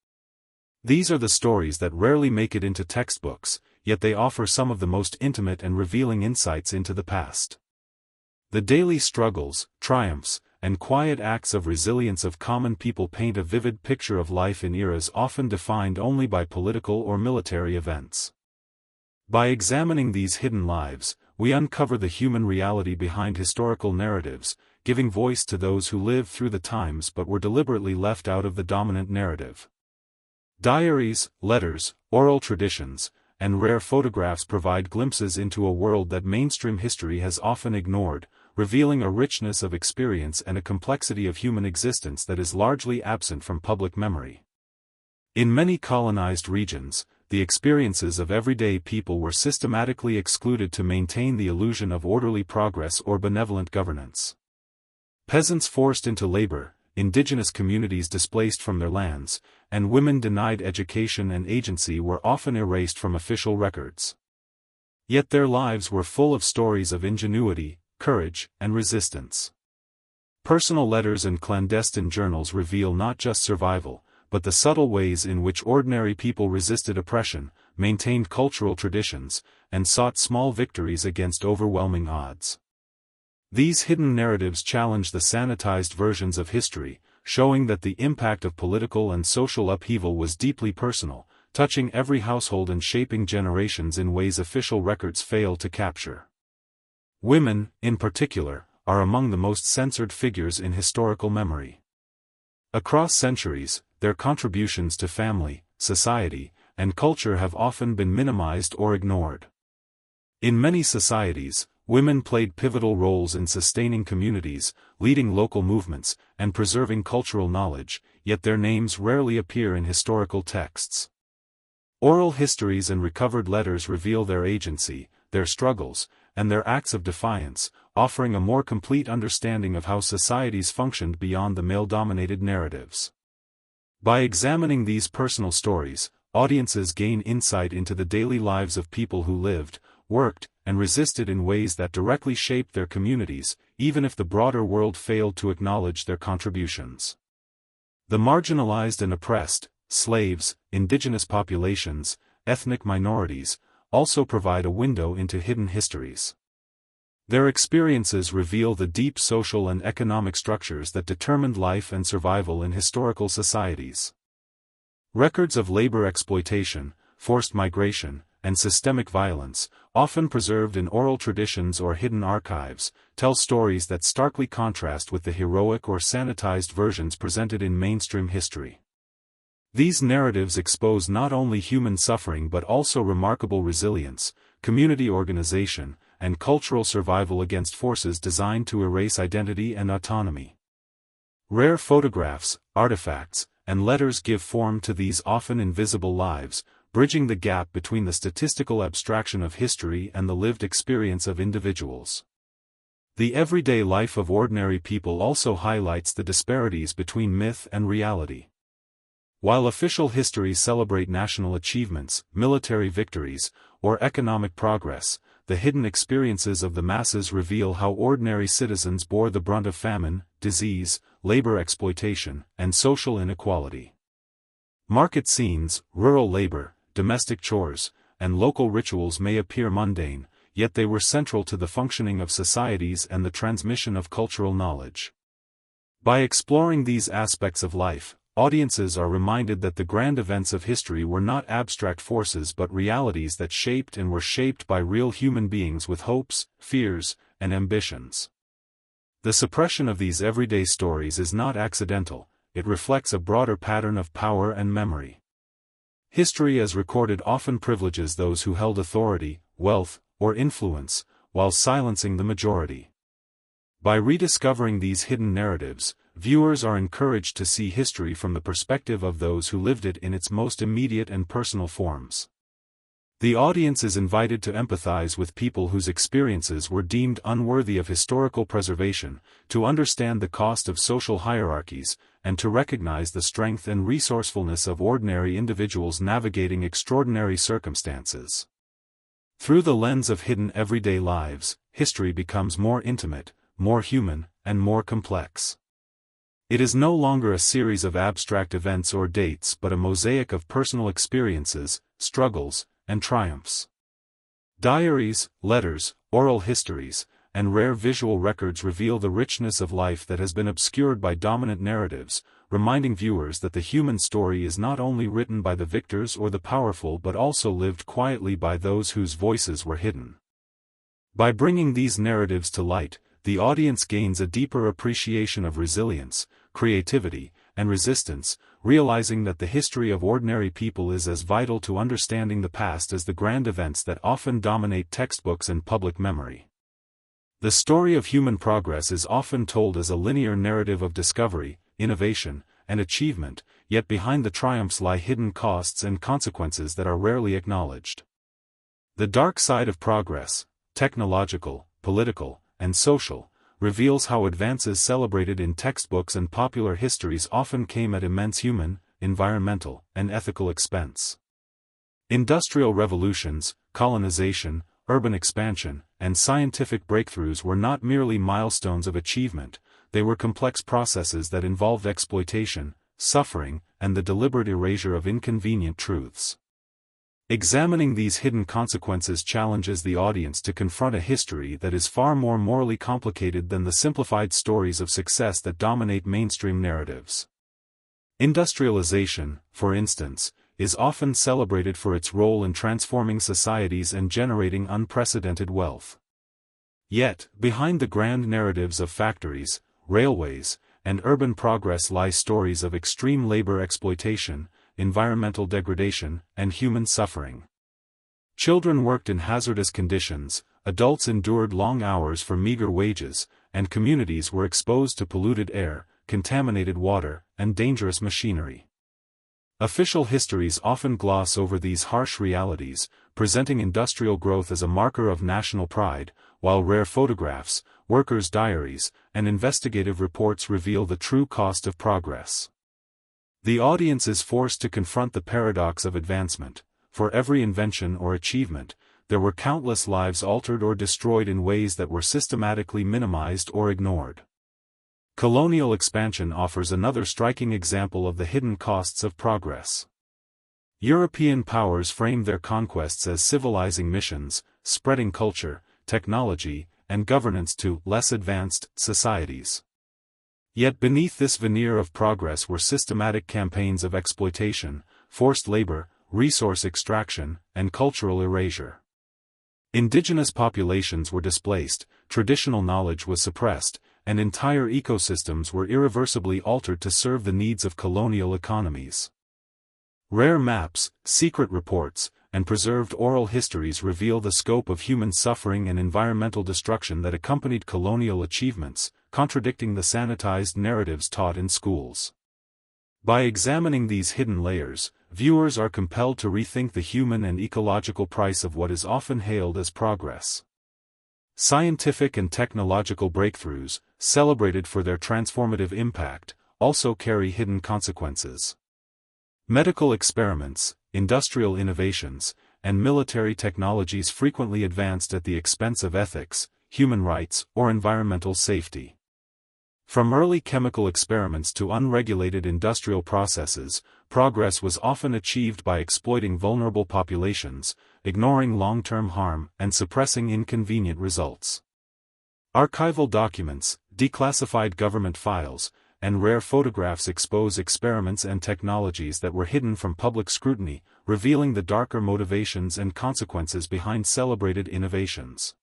These are the stories that rarely make it into textbooks, yet they offer some of the most intimate and revealing insights into the past. The daily struggles, triumphs, and quiet acts of resilience of common people paint a vivid picture of life in eras often defined only by political or military events. By examining these hidden lives, we uncover the human reality behind historical narratives, giving voice to those who lived through the times but were deliberately left out of the dominant narrative. Diaries, letters, oral traditions, and rare photographs provide glimpses into a world that mainstream history has often ignored, revealing a richness of experience and a complexity of human existence that is largely absent from public memory. In many colonized regions, the experiences of everyday people were systematically excluded to maintain the illusion of orderly progress or benevolent governance. Peasants forced into labor, indigenous communities displaced from their lands, and women denied education and agency were often erased from official records. Yet their lives were full of stories of ingenuity, courage, and resistance. Personal letters and clandestine journals reveal not just survival, but the subtle ways in which ordinary people resisted oppression, maintained cultural traditions, and sought small victories against overwhelming odds. These hidden narratives challenge the sanitized versions of history, showing that the impact of political and social upheaval was deeply personal, touching every household and shaping generations in ways official records fail to capture. Women, in particular, are among the most censored figures in historical memory. Across centuries, their contributions to family, society, and culture have often been minimized or ignored. In many societies, women played pivotal roles in sustaining communities, leading local movements, and preserving cultural knowledge, yet their names rarely appear in historical texts. Oral histories and recovered letters reveal their agency, their struggles, and their acts of defiance, offering a more complete understanding of how societies functioned beyond the male-dominated narratives. By examining these personal stories, audiences gain insight into the daily lives of people who lived, worked, and resisted in ways that directly shaped their communities, even if the broader world failed to acknowledge their contributions. The marginalized and oppressed, slaves, indigenous populations, ethnic minorities, also provide a window into hidden histories. Their experiences reveal the deep social and economic structures that determined life and survival in historical societies. Records of labor exploitation, forced migration, and systemic violence, often preserved in oral traditions or hidden archives, tell stories that starkly contrast with the heroic or sanitized versions presented in mainstream history. These narratives expose not only human suffering but also remarkable resilience, community organization, and cultural survival against forces designed to erase identity and autonomy. Rare photographs, artifacts, and letters give form to these often invisible lives, bridging the gap between the statistical abstraction of history and the lived experience of individuals. The everyday life of ordinary people also highlights the disparities between myth and reality. While official histories celebrate national achievements, military victories, or economic progress, the hidden experiences of the masses reveal how ordinary citizens bore the brunt of famine, disease, labor exploitation, and social inequality. Market scenes, rural labor, domestic chores, and local rituals may appear mundane, yet they were central to the functioning of societies and the transmission of cultural knowledge. By exploring these aspects of life, audiences are reminded that the grand events of history were not abstract forces but realities that shaped and were shaped by real human beings with hopes, fears, and ambitions. The suppression of these everyday stories is not accidental, it reflects a broader pattern of power and memory. History as recorded often privileges those who held authority, wealth, or influence, while silencing the majority. By rediscovering these hidden narratives, viewers are encouraged to see history from the perspective of those who lived it in its most immediate and personal forms. The audience is invited to empathize with people whose experiences were deemed unworthy of historical preservation, to understand the cost of social hierarchies, and to recognize the strength and resourcefulness of ordinary individuals navigating extraordinary circumstances. Through the lens of hidden everyday lives, history becomes more intimate, more human, and more complex. It is no longer a series of abstract events or dates but a mosaic of personal experiences, struggles, and triumphs. Diaries, letters, oral histories, and rare visual records reveal the richness of life that has been obscured by dominant narratives, reminding viewers that the human story is not only written by the victors or the powerful but also lived quietly by those whose voices were hidden. By bringing these narratives to light, the audience gains a deeper appreciation of resilience, creativity, and resistance, realizing that the history of ordinary people is as vital to understanding the past as the grand events that often dominate textbooks and public memory. The story of human progress is often told as a linear narrative of discovery, innovation, and achievement, yet behind the triumphs lie hidden costs and consequences that are rarely acknowledged. The dark side of progress, technological, political, and social, reveals how advances celebrated in textbooks and popular histories often came at immense human, environmental, and ethical expense. Industrial revolutions, colonization, urban expansion, and scientific breakthroughs were not merely milestones of achievement, they were complex processes that involved exploitation, suffering, and the deliberate erasure of inconvenient truths. Examining these hidden consequences challenges the audience to confront a history that is far more morally complicated than the simplified stories of success that dominate mainstream narratives. Industrialization, for instance, is often celebrated for its role in transforming societies and generating unprecedented wealth. Yet, behind the grand narratives of factories, railways, and urban progress lie stories of extreme labor exploitation, environmental degradation, and human suffering. Children worked in hazardous conditions, adults endured long hours for meager wages, and communities were exposed to polluted air, contaminated water, and dangerous machinery. Official histories often gloss over these harsh realities, presenting industrial growth as a marker of national pride, while rare photographs, workers' diaries, and investigative reports reveal the true cost of progress. The audience is forced to confront the paradox of advancement. For every invention or achievement, there were countless lives altered or destroyed in ways that were systematically minimized or ignored. Colonial expansion offers another striking example of the hidden costs of progress. European powers framed their conquests as civilizing missions, spreading culture, technology, and governance to less advanced societies. Yet beneath this veneer of progress were systematic campaigns of exploitation, forced labor, resource extraction, and cultural erasure. Indigenous populations were displaced, traditional knowledge was suppressed, and entire ecosystems were irreversibly altered to serve the needs of colonial economies. Rare maps, secret reports, and preserved oral histories reveal the scope of human suffering and environmental destruction that accompanied colonial achievements, contradicting the sanitized narratives taught in schools. By examining these hidden layers, viewers are compelled to rethink the human and ecological price of what is often hailed as progress. Scientific and technological breakthroughs, celebrated for their transformative impact, also carry hidden consequences. Medical experiments, industrial innovations, and military technologies frequently advanced at the expense of ethics, human rights, or environmental safety. From early chemical experiments to unregulated industrial processes, progress was often achieved by exploiting vulnerable populations, ignoring long-term harm, and suppressing inconvenient results. Archival documents, declassified government files, and rare photographs expose experiments and technologies that were hidden from public scrutiny, revealing the darker motivations and consequences behind celebrated innovations.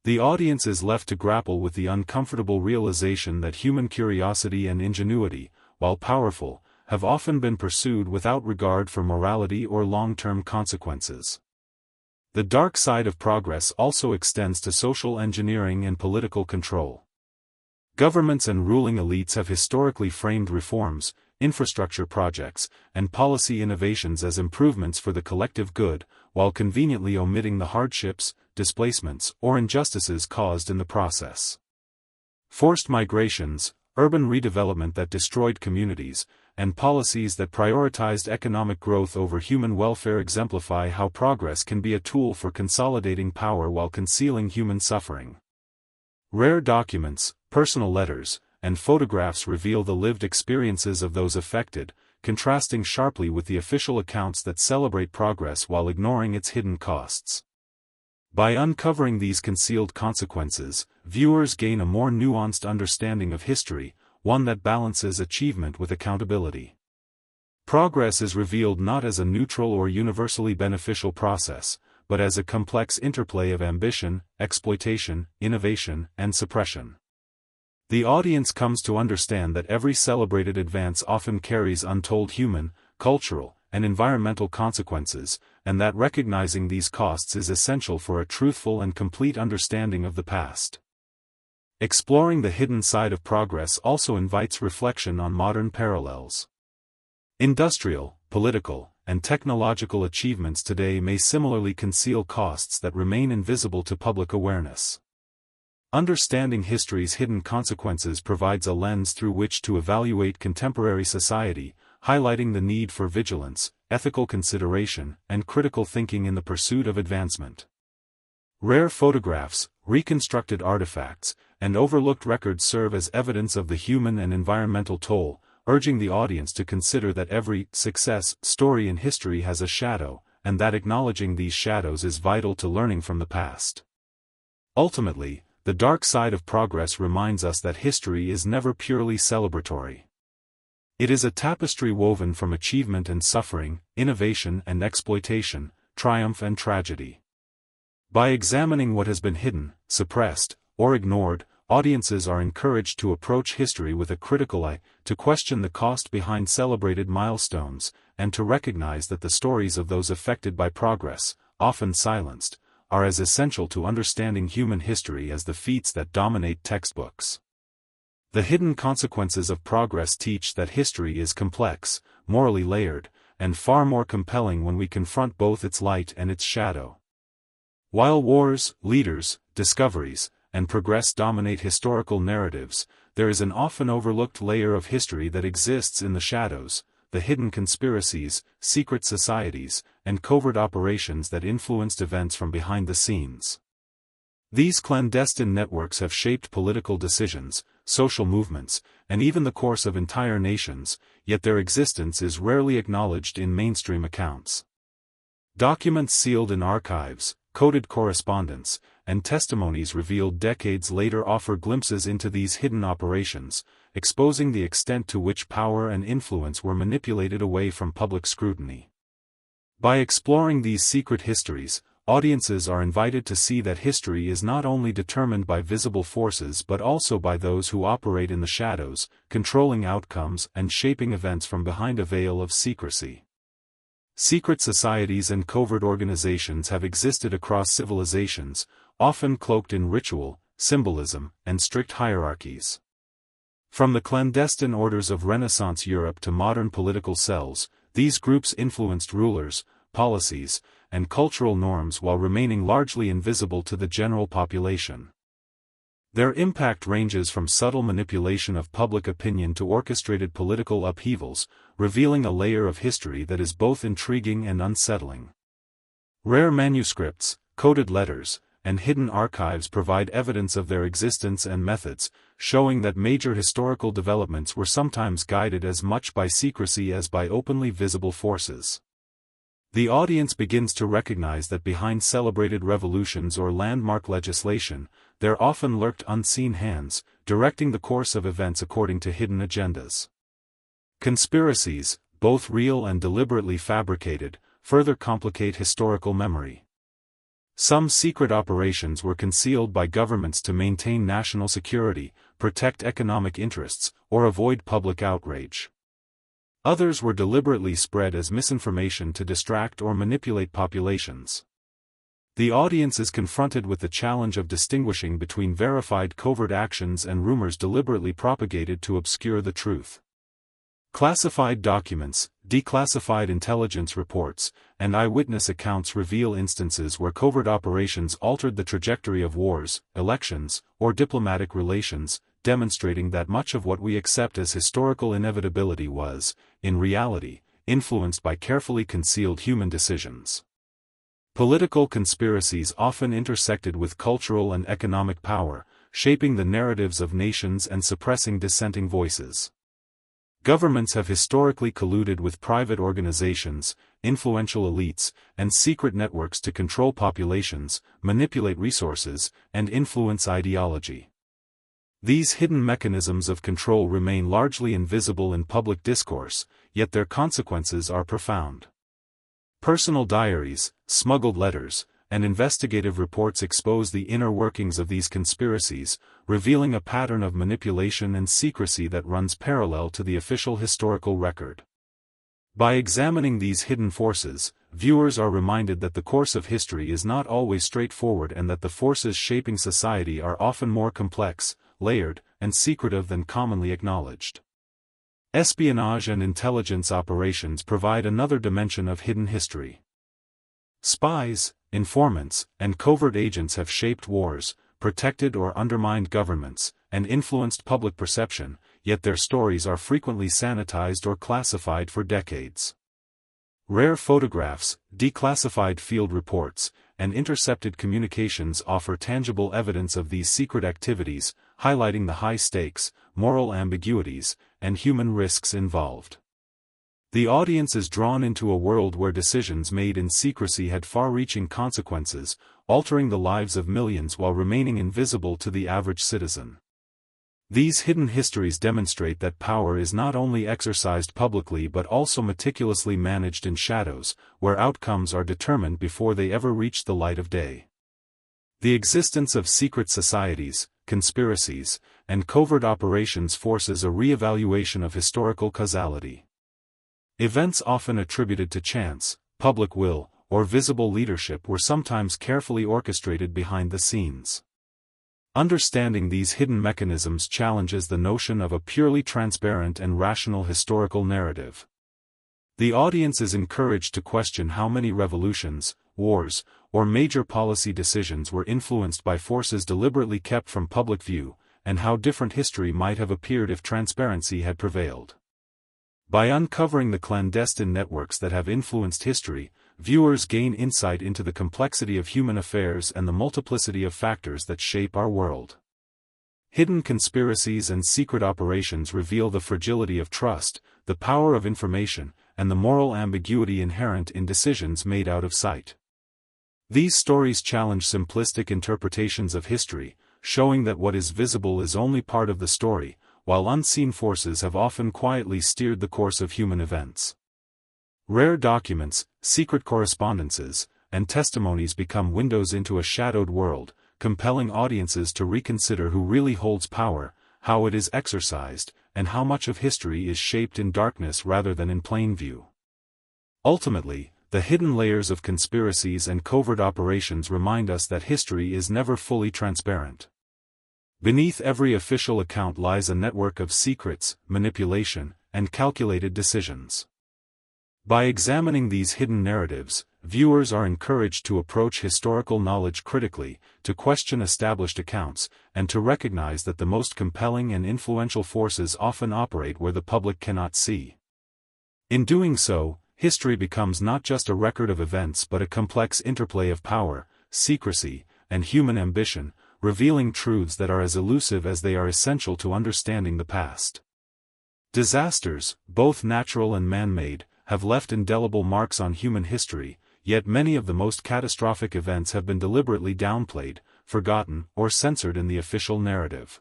The audience is left to grapple with the uncomfortable realization that human curiosity and ingenuity, while powerful, have often been pursued without regard for morality or long-term consequences. The dark side of progress also extends to social engineering and political control. Governments and ruling elites have historically framed reforms, infrastructure projects, and policy innovations as improvements for the collective good, while conveniently omitting the hardships, displacements, or injustices caused in the process. Forced migrations, urban redevelopment that destroyed communities, and policies that prioritized economic growth over human welfare exemplify how progress can be a tool for consolidating power while concealing human suffering. Rare documents, personal letters, and photographs reveal the lived experiences of those affected, contrasting sharply with the official accounts that celebrate progress while ignoring its hidden costs. By uncovering these concealed consequences, viewers gain a more nuanced understanding of history, one that balances achievement with accountability. Progress is revealed not as a neutral or universally beneficial process, but as a complex interplay of ambition, exploitation, innovation, and suppression. The audience comes to understand that every celebrated advance often carries untold human, cultural, and environmental consequences, and that recognizing these costs is essential for a truthful and complete understanding of the past. Exploring the hidden side of progress also invites reflection on modern parallels. Industrial, political, and technological achievements today may similarly conceal costs that remain invisible to public awareness. Understanding history's hidden consequences provides a lens through which to evaluate contemporary society, highlighting the need for vigilance, ethical consideration, and critical thinking in the pursuit of advancement. Rare photographs, reconstructed artifacts, and overlooked records serve as evidence of the human and environmental toll, urging the audience to consider that every success story in history has a shadow, and that acknowledging these shadows is vital to learning from the past. Ultimately, the dark side of progress reminds us that history is never purely celebratory. It is a tapestry woven from achievement and suffering, innovation and exploitation, triumph and tragedy. By examining what has been hidden, suppressed, or ignored, audiences are encouraged to approach history with a critical eye, to question the cost behind celebrated milestones, and to recognize that the stories of those affected by progress, often silenced, are as essential to understanding human history as the feats that dominate textbooks. The hidden consequences of progress teach that history is complex, morally layered, and far more compelling when we confront both its light and its shadow. While wars, leaders, discoveries, and progress dominate historical narratives, there is an often overlooked layer of history that exists in the shadows, the hidden conspiracies, secret societies, and covert operations that influenced events from behind the scenes. These clandestine networks have shaped political decisions, social movements, and even the course of entire nations, yet their existence is rarely acknowledged in mainstream accounts. Documents sealed in archives, coded correspondence, and testimonies revealed decades later offer glimpses into these hidden operations, exposing the extent to which power and influence were manipulated away from public scrutiny. By exploring these secret histories, audiences are invited to see that history is not only determined by visible forces but also by those who operate in the shadows, controlling outcomes and shaping events from behind a veil of secrecy. Secret societies and covert organizations have existed across civilizations, often cloaked in ritual, symbolism, and strict hierarchies. From the clandestine orders of Renaissance Europe to modern political cells, these groups influenced rulers, policies, and cultural norms while remaining largely invisible to the general population. Their impact ranges from subtle manipulation of public opinion to orchestrated political upheavals, revealing a layer of history that is both intriguing and unsettling. Rare manuscripts, coded letters, and hidden archives provide evidence of their existence and methods, showing that major historical developments were sometimes guided as much by secrecy as by openly visible forces. The audience begins to recognize that behind celebrated revolutions or landmark legislation, there often lurked unseen hands, directing the course of events according to hidden agendas. Conspiracies, both real and deliberately fabricated, further complicate historical memory. Some secret operations were concealed by governments to maintain national security, protect economic interests, or avoid public outrage. Others were deliberately spread as misinformation to distract or manipulate populations. The audience is confronted with the challenge of distinguishing between verified covert actions and rumors deliberately propagated to obscure the truth. Classified documents, declassified intelligence reports, and eyewitness accounts reveal instances where covert operations altered the trajectory of wars, elections, or diplomatic relations, demonstrating that much of what we accept as historical inevitability was, in reality, influenced by carefully concealed human decisions. Political conspiracies often intersected with cultural and economic power, shaping the narratives of nations and suppressing dissenting voices. Governments have historically colluded with private organizations, influential elites, and secret networks to control populations, manipulate resources, and influence ideology. These hidden mechanisms of control remain largely invisible in public discourse, yet their consequences are profound. Personal diaries, smuggled letters, and investigative reports expose the inner workings of these conspiracies, revealing a pattern of manipulation and secrecy that runs parallel to the official historical record. By examining these hidden forces, viewers are reminded that the course of history is not always straightforward and that the forces shaping society are often more complex, layered, and secretive than commonly acknowledged. Espionage and intelligence operations provide another dimension of hidden history. Spies, informants, and covert agents have shaped wars, protected or undermined governments, and influenced public perception, yet their stories are frequently sanitized or classified for decades. Rare photographs, declassified field reports, and intercepted communications offer tangible evidence of these secret activities, highlighting the high stakes, moral ambiguities, and human risks involved. The audience is drawn into a world where decisions made in secrecy had far-reaching consequences, altering the lives of millions while remaining invisible to the average citizen. These hidden histories demonstrate that power is not only exercised publicly but also meticulously managed in shadows, where outcomes are determined before they ever reach the light of day. The existence of secret societies, conspiracies, and covert operations forces a re-evaluation of historical causality. Events often attributed to chance, public will, or visible leadership were sometimes carefully orchestrated behind the scenes. Understanding these hidden mechanisms challenges the notion of a purely transparent and rational historical narrative. The audience is encouraged to question how many revolutions, wars, or major policy decisions were influenced by forces deliberately kept from public view, and how different history might have appeared if transparency had prevailed. By uncovering the clandestine networks that have influenced history, viewers gain insight into the complexity of human affairs and the multiplicity of factors that shape our world. Hidden conspiracies and secret operations reveal the fragility of trust, the power of information, and the moral ambiguity inherent in decisions made out of sight. These stories challenge simplistic interpretations of history, showing that what is visible is only part of the story, while unseen forces have often quietly steered the course of human events. Rare documents, secret correspondences, and testimonies become windows into a shadowed world, compelling audiences to reconsider who really holds power, how it is exercised, and how much of history is shaped in darkness rather than in plain view. Ultimately, the hidden layers of conspiracies and covert operations remind us that history is never fully transparent. Beneath every official account lies a network of secrets, manipulation, and calculated decisions. By examining these hidden narratives, viewers are encouraged to approach historical knowledge critically, to question established accounts, and to recognize that the most compelling and influential forces often operate where the public cannot see. In doing so, history becomes not just a record of events but a complex interplay of power, secrecy, and human ambition, revealing truths that are as elusive as they are essential to understanding the past. Disasters, both natural and man-made, have left indelible marks on human history, yet many of the most catastrophic events have been deliberately downplayed, forgotten, or censored in the official narrative.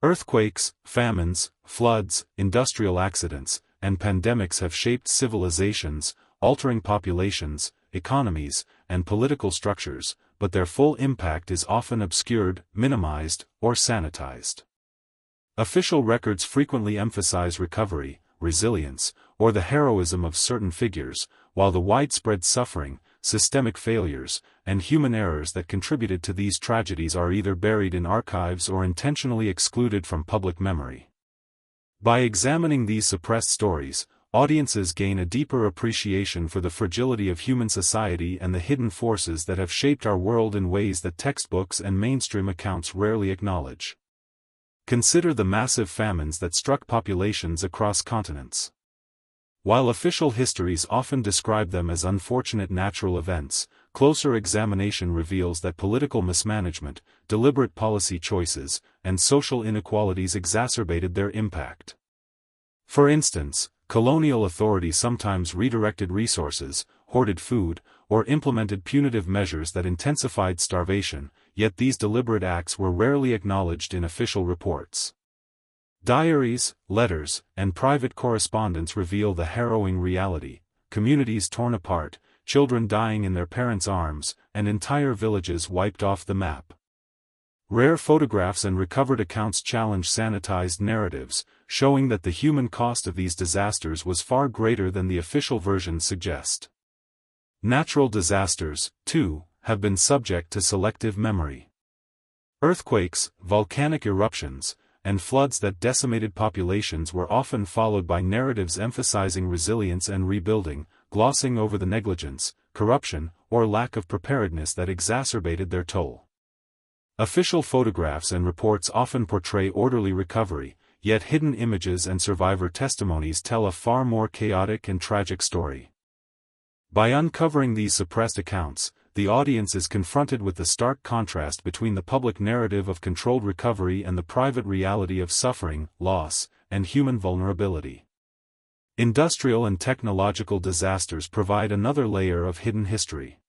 Earthquakes, famines, floods, industrial accidents, and pandemics have shaped civilizations, altering populations, economies, and political structures, but their full impact is often obscured, minimized, or sanitized. Official records frequently emphasize recovery, resilience, or the heroism of certain figures, while the widespread suffering, systemic failures, and human errors that contributed to these tragedies are either buried in archives or intentionally excluded from public memory. By examining these suppressed stories, audiences gain a deeper appreciation for the fragility of human society and the hidden forces that have shaped our world in ways that textbooks and mainstream accounts rarely acknowledge. Consider the massive famines that struck populations across continents. While official histories often describe them as unfortunate natural events, closer examination reveals that political mismanagement, deliberate policy choices, and social inequalities exacerbated their impact. For instance, colonial authorities sometimes redirected resources, hoarded food, or implemented punitive measures that intensified starvation, yet these deliberate acts were rarely acknowledged in official reports. Diaries, letters, and private correspondence reveal the harrowing reality: communities torn apart, children dying in their parents' arms, and entire villages wiped off the map. Rare photographs and recovered accounts challenge sanitized narratives, showing that the human cost of these disasters was far greater than the official versions suggest. Natural disasters, too, have been subject to selective memory. Earthquakes, volcanic eruptions, and floods that decimated populations were often followed by narratives emphasizing resilience and rebuilding, glossing over the negligence, corruption, or lack of preparedness that exacerbated their toll. Official photographs and reports often portray orderly recovery, yet hidden images and survivor testimonies tell a far more chaotic and tragic story. By uncovering these suppressed accounts, the audience is confronted with the stark contrast between the public narrative of controlled recovery and the private reality of suffering, loss, and human vulnerability. Industrial and technological disasters provide another layer of hidden history.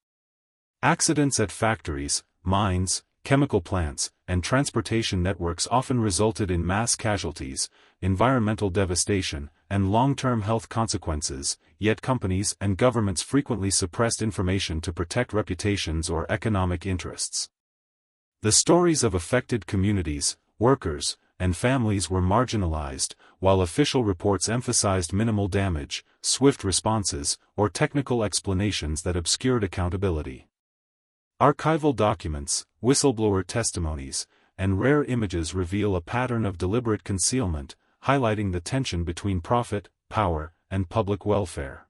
Accidents at factories, mines, chemical plants, and transportation networks often resulted in mass casualties, environmental devastation, and long-term health consequences, yet companies and governments frequently suppressed information to protect reputations or economic interests. The stories of affected communities, workers, and families were marginalized, while official reports emphasized minimal damage, swift responses, or technical explanations that obscured accountability. Archival documents, whistleblower testimonies, and rare images reveal a pattern of deliberate concealment, highlighting the tension between profit, power, and public welfare.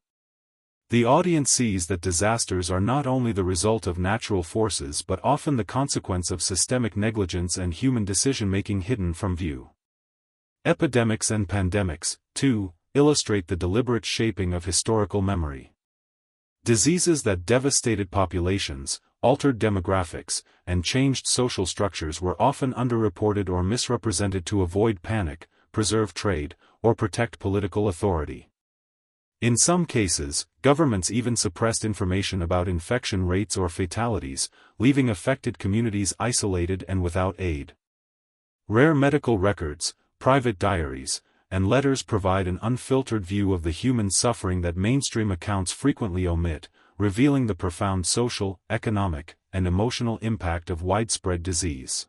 The audience sees that disasters are not only the result of natural forces but often the consequence of systemic negligence and human decision-making hidden from view. Epidemics and pandemics, too, illustrate the deliberate shaping of historical memory. Diseases that devastated populations, altered demographics, and changed social structures were often underreported or misrepresented to avoid panic, preserve trade, or protect political authority. In some cases, governments even suppressed information about infection rates or fatalities, leaving affected communities isolated and without aid. Rare medical records, private diaries, and letters provide an unfiltered view of the human suffering that mainstream accounts frequently omit, revealing the profound social, economic, and emotional impact of widespread disease.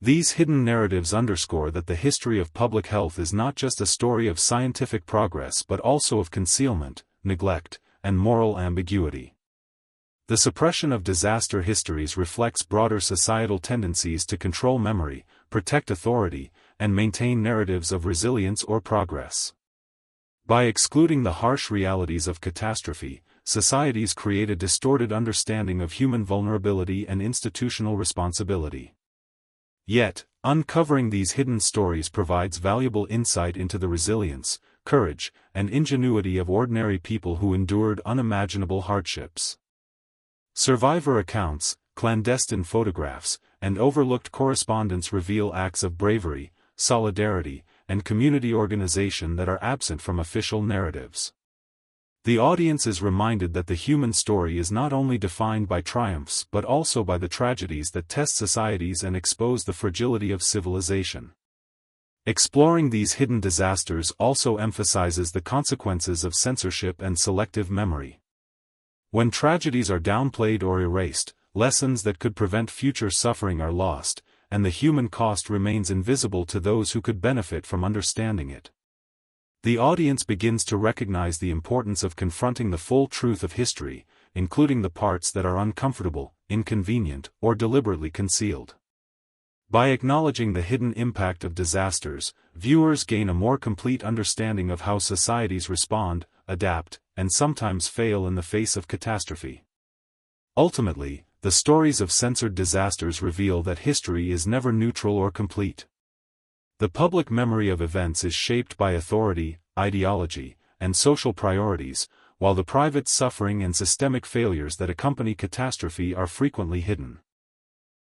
These hidden narratives underscore that the history of public health is not just a story of scientific progress but also of concealment, neglect, and moral ambiguity. The suppression of disaster histories reflects broader societal tendencies to control memory, protect authority, and maintain narratives of resilience or progress. By excluding the harsh realities of catastrophe, societies create a distorted understanding of human vulnerability and institutional responsibility. Yet, uncovering these hidden stories provides valuable insight into the resilience, courage, and ingenuity of ordinary people who endured unimaginable hardships. Survivor accounts, clandestine photographs, and overlooked correspondence reveal acts of bravery, solidarity, and community organization that are absent from official narratives. The audience is reminded that the human story is not only defined by triumphs but also by the tragedies that test societies and expose the fragility of civilization. Exploring these hidden disasters also emphasizes the consequences of censorship and selective memory. When tragedies are downplayed or erased, lessons that could prevent future suffering are lost, and the human cost remains invisible to those who could benefit from understanding it. The audience begins to recognize the importance of confronting the full truth of history, including the parts that are uncomfortable, inconvenient, or deliberately concealed. By acknowledging the hidden impact of disasters, viewers gain a more complete understanding of how societies respond, adapt, and sometimes fail in the face of catastrophe. Ultimately, the stories of censored disasters reveal that history is never neutral or complete. The public memory of events is shaped by authority, ideology, and social priorities, while the private suffering and systemic failures that accompany catastrophe are frequently hidden.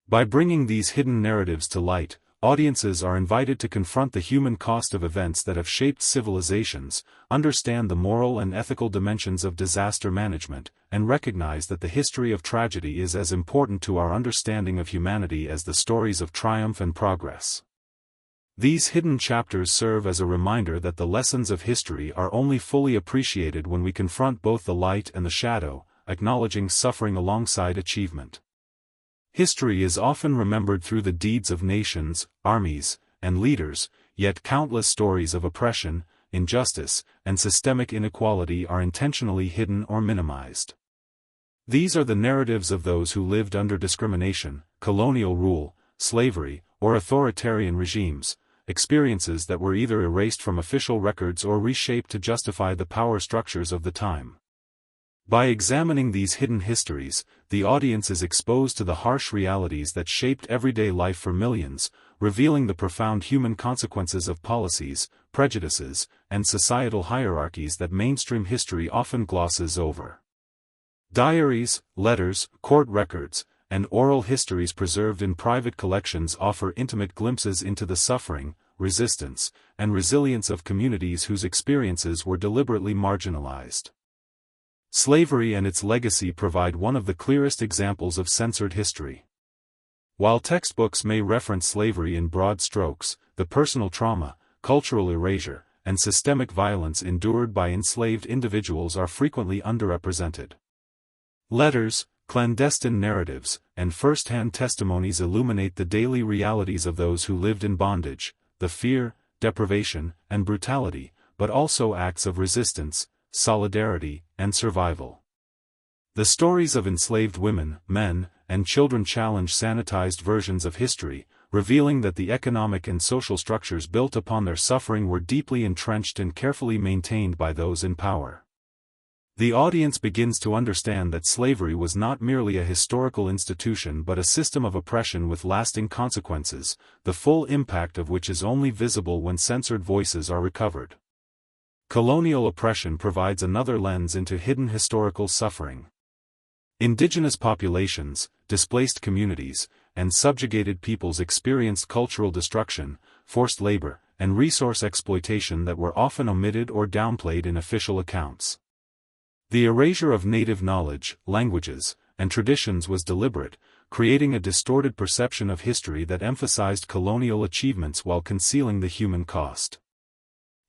By bringing these hidden narratives to light, audiences are invited to confront the human cost of events that have shaped civilizations, understand the moral and ethical dimensions of disaster management, and recognize that the history of tragedy is as important to our understanding of humanity as the stories of triumph and progress. These hidden chapters serve as a reminder that the lessons of history are only fully appreciated when we confront both the light and the shadow, acknowledging suffering alongside achievement. History is often remembered through the deeds of nations, armies, and leaders, yet countless stories of oppression, injustice, and systemic inequality are intentionally hidden or minimized. These are the narratives of those who lived under discrimination, colonial rule, slavery, or authoritarian regimes, experiences that were either erased from official records or reshaped to justify the power structures of the time. By examining these hidden histories, the audience is exposed to the harsh realities that shaped everyday life for millions, revealing the profound human consequences of policies, prejudices, and societal hierarchies that mainstream history often glosses over. Diaries, letters, court records, and oral histories preserved in private collections offer intimate glimpses into the suffering, resistance, and resilience of communities whose experiences were deliberately marginalized. Slavery and its legacy provide one of the clearest examples of censored history. While textbooks may reference slavery in broad strokes, the personal trauma, cultural erasure, and systemic violence endured by enslaved individuals are frequently underrepresented. Letters, clandestine narratives, and first-hand testimonies illuminate the daily realities of those who lived in bondage, the fear, deprivation, and brutality, but also acts of resistance, solidarity, and survival. The stories of enslaved women, men, and children challenge sanitized versions of history, revealing that the economic and social structures built upon their suffering were deeply entrenched and carefully maintained by those in power. The audience begins to understand that slavery was not merely a historical institution but a system of oppression with lasting consequences, the full impact of which is only visible when censored voices are recovered. Colonial oppression provides another lens into hidden historical suffering. Indigenous populations, displaced communities, and subjugated peoples experienced cultural destruction, forced labor, and resource exploitation that were often omitted or downplayed in official accounts. The erasure of native knowledge, languages, and traditions was deliberate, creating a distorted perception of history that emphasized colonial achievements while concealing the human cost.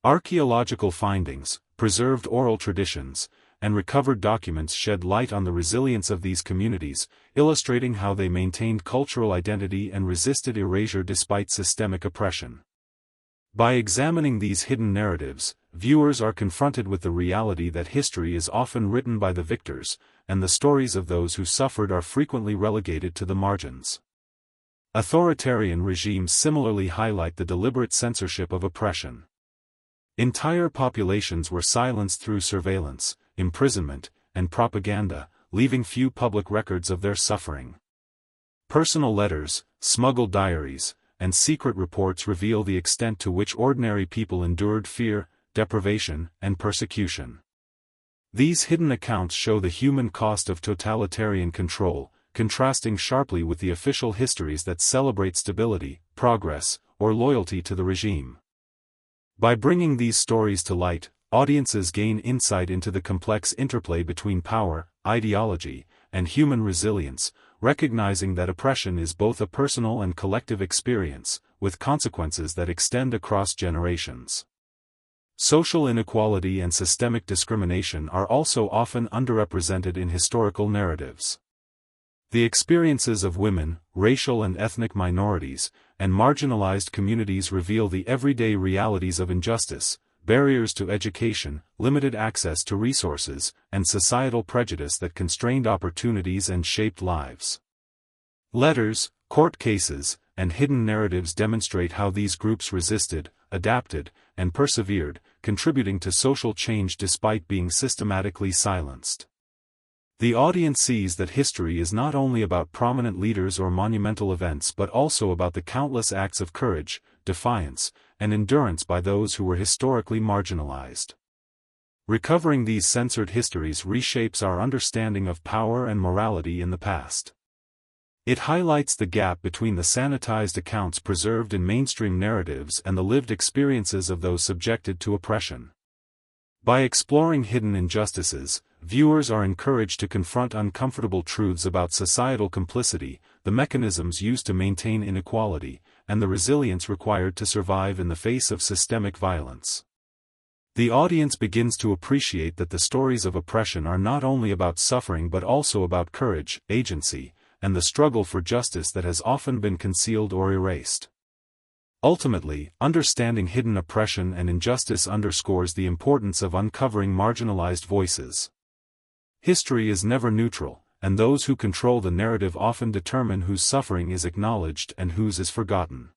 Archaeological findings, preserved oral traditions, and recovered documents shed light on the resilience of these communities, illustrating how they maintained cultural identity and resisted erasure despite systemic oppression. By examining these hidden narratives, viewers are confronted with the reality that history is often written by the victors, and the stories of those who suffered are frequently relegated to the margins. Authoritarian regimes similarly highlight the deliberate censorship of oppression. Entire populations were silenced through surveillance, imprisonment, and propaganda, leaving few public records of their suffering. Personal letters, smuggled diaries, and secret reports reveal the extent to which ordinary people endured fear, deprivation, and persecution. These hidden accounts show the human cost of totalitarian control, contrasting sharply with the official histories that celebrate stability, progress, or loyalty to the regime. By bringing these stories to light, audiences gain insight into the complex interplay between power, ideology, and human resilience, recognizing that oppression is both a personal and collective experience, with consequences that extend across generations. Social inequality and systemic discrimination are also often underrepresented in historical narratives. The experiences of women, racial and ethnic minorities, and marginalized communities reveal the everyday realities of injustice, barriers to education, limited access to resources, and societal prejudice that constrained opportunities and shaped lives. Letters, court cases, and hidden narratives demonstrate how these groups resisted, adapted, and persevered, contributing to social change despite being systematically silenced. The audience sees that history is not only about prominent leaders or monumental events but also about the countless acts of courage, defiance, and endurance by those who were historically marginalized. Recovering these censored histories reshapes our understanding of power and morality in the past. It highlights the gap between the sanitized accounts preserved in mainstream narratives and the lived experiences of those subjected to oppression. By exploring hidden injustices, viewers are encouraged to confront uncomfortable truths about societal complicity, the mechanisms used to maintain inequality, and the resilience required to survive in the face of systemic violence. The audience begins to appreciate that the stories of oppression are not only about suffering but also about courage, agency, and the struggle for justice that has often been concealed or erased. Ultimately, understanding hidden oppression and injustice underscores the importance of uncovering marginalized voices. History is never neutral, and those who control the narrative often determine whose suffering is acknowledged and whose is forgotten.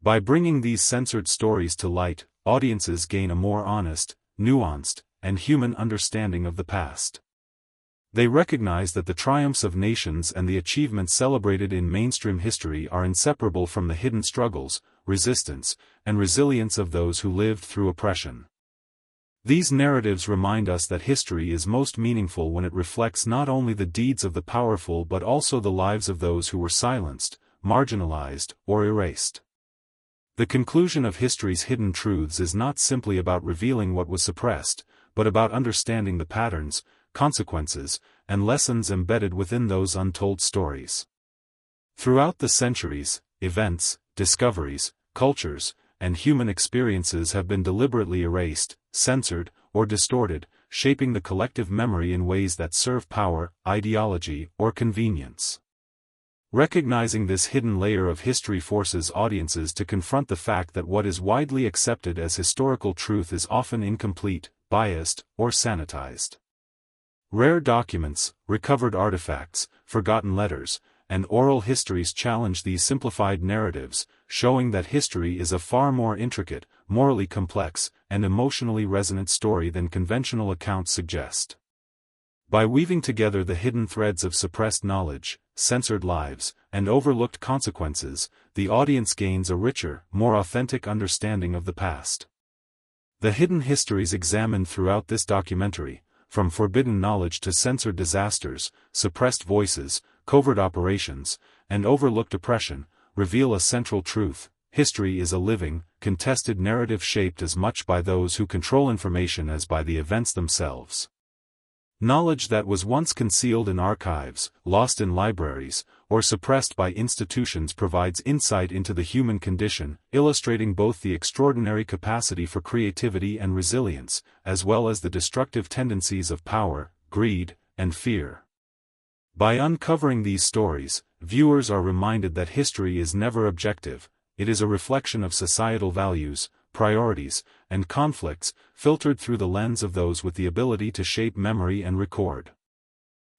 By bringing these censored stories to light, audiences gain a more honest, nuanced, and human understanding of the past. They recognize that the triumphs of nations and the achievements celebrated in mainstream history are inseparable from the hidden struggles, resistance, and resilience of those who lived through oppression. These narratives remind us that history is most meaningful when it reflects not only the deeds of the powerful but also the lives of those who were silenced, marginalized, or erased. The conclusion of history's hidden truths is not simply about revealing what was suppressed, but about understanding the patterns, consequences, and lessons embedded within those untold stories. Throughout the centuries, events, discoveries, cultures, and human experiences have been deliberately erased, censored, or distorted, shaping the collective memory in ways that serve power, ideology, or convenience. Recognizing this hidden layer of history forces audiences to confront the fact that what is widely accepted as historical truth is often incomplete, biased, or sanitized. Rare documents, recovered artifacts, forgotten letters, and oral histories challenge these simplified narratives, showing that history is a far more intricate, morally complex, and emotionally resonant story than conventional accounts suggest. By weaving together the hidden threads of suppressed knowledge, censored lives, and overlooked consequences, the audience gains a richer, more authentic understanding of the past. The hidden histories examined throughout this documentary, from forbidden knowledge to censored disasters, suppressed voices, covert operations, and overlooked oppression, reveal a central truth: history is a living, contested narrative shaped as much by those who control information as by the events themselves. Knowledge that was once concealed in archives, lost in libraries, or suppressed by institutions provides insight into the human condition, illustrating both the extraordinary capacity for creativity and resilience, as well as the destructive tendencies of power, greed, and fear. By uncovering these stories, viewers are reminded that history is never objective. It is a reflection of societal values, priorities, and conflicts, filtered through the lens of those with the ability to shape memory and record.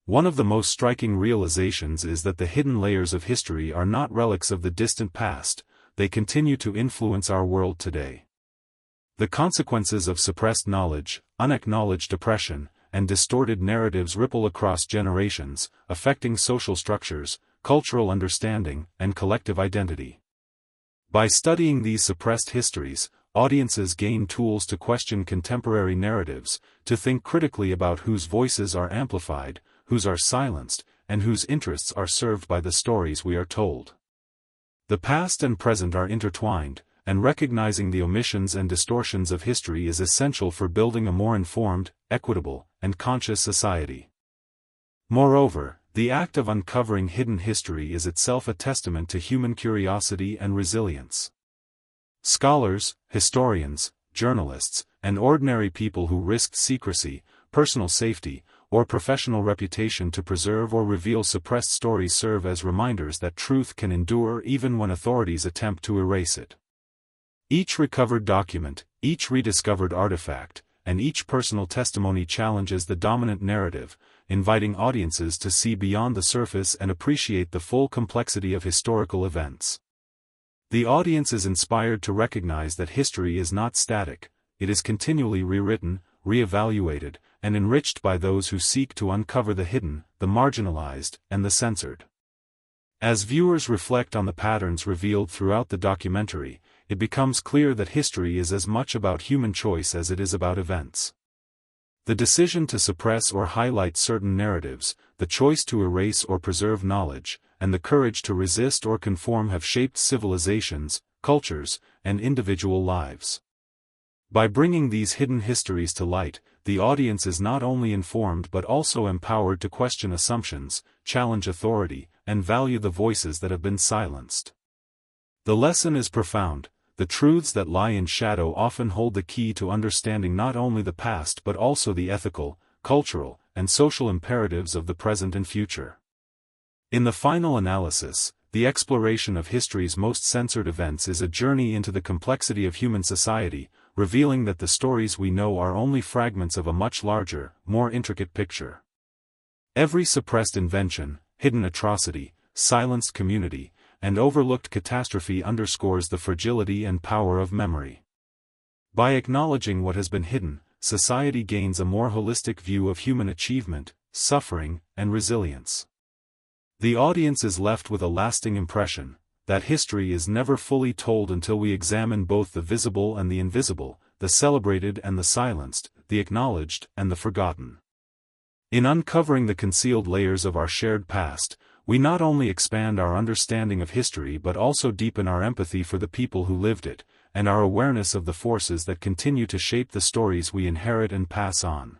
One of the most striking realizations is that the hidden layers of history are not relics of the distant past, they continue to influence our world today. The consequences of suppressed knowledge, unacknowledged oppression, and distorted narratives ripple across generations, affecting social structures, cultural understanding, and collective identity. By studying these suppressed histories, audiences gain tools to question contemporary narratives, to think critically about whose voices are amplified, whose are silenced, and whose interests are served by the stories we are told. The past and present are intertwined, and recognizing the omissions and distortions of history is essential for building a more informed, equitable, and conscious society. Moreover, the act of uncovering hidden history is itself a testament to human curiosity and resilience. Scholars, historians, journalists, and ordinary people who risked secrecy, personal safety, or professional reputation to preserve or reveal suppressed stories serve as reminders that truth can endure even when authorities attempt to erase it. Each recovered document, each rediscovered artifact, and each personal testimony challenges the dominant narrative, inviting audiences to see beyond the surface and appreciate the full complexity of historical events. The audience is inspired to recognize that history is not static, it is continually rewritten, re-evaluated, and enriched by those who seek to uncover the hidden, the marginalized, and the censored. As viewers reflect on the patterns revealed throughout the documentary, it becomes clear that history is as much about human choice as it is about events. The decision to suppress or highlight certain narratives, the choice to erase or preserve knowledge, and the courage to resist or conform have shaped civilizations, cultures, and individual lives. By bringing these hidden histories to light, the audience is not only informed but also empowered to question assumptions, challenge authority, and value the voices that have been silenced. The lesson is profound. The truths that lie in shadow often hold the key to understanding not only the past but also the ethical, cultural, and social imperatives of the present and future. In the final analysis, the exploration of history's most censored events is a journey into the complexity of human society, revealing that the stories we know are only fragments of a much larger, more intricate picture. Every suppressed invention, hidden atrocity, silenced community, and overlooked catastrophe underscores the fragility and power of memory. By acknowledging what has been hidden, society gains a more holistic view of human achievement, suffering, and resilience. The audience is left with a lasting impression that history is never fully told until we examine both the visible and the invisible, the celebrated and the silenced, the acknowledged and the forgotten. In uncovering the concealed layers of our shared past, We not only expand our understanding of history but also deepen our empathy for the people who lived it, and our awareness of the forces that continue to shape the stories we inherit and pass on.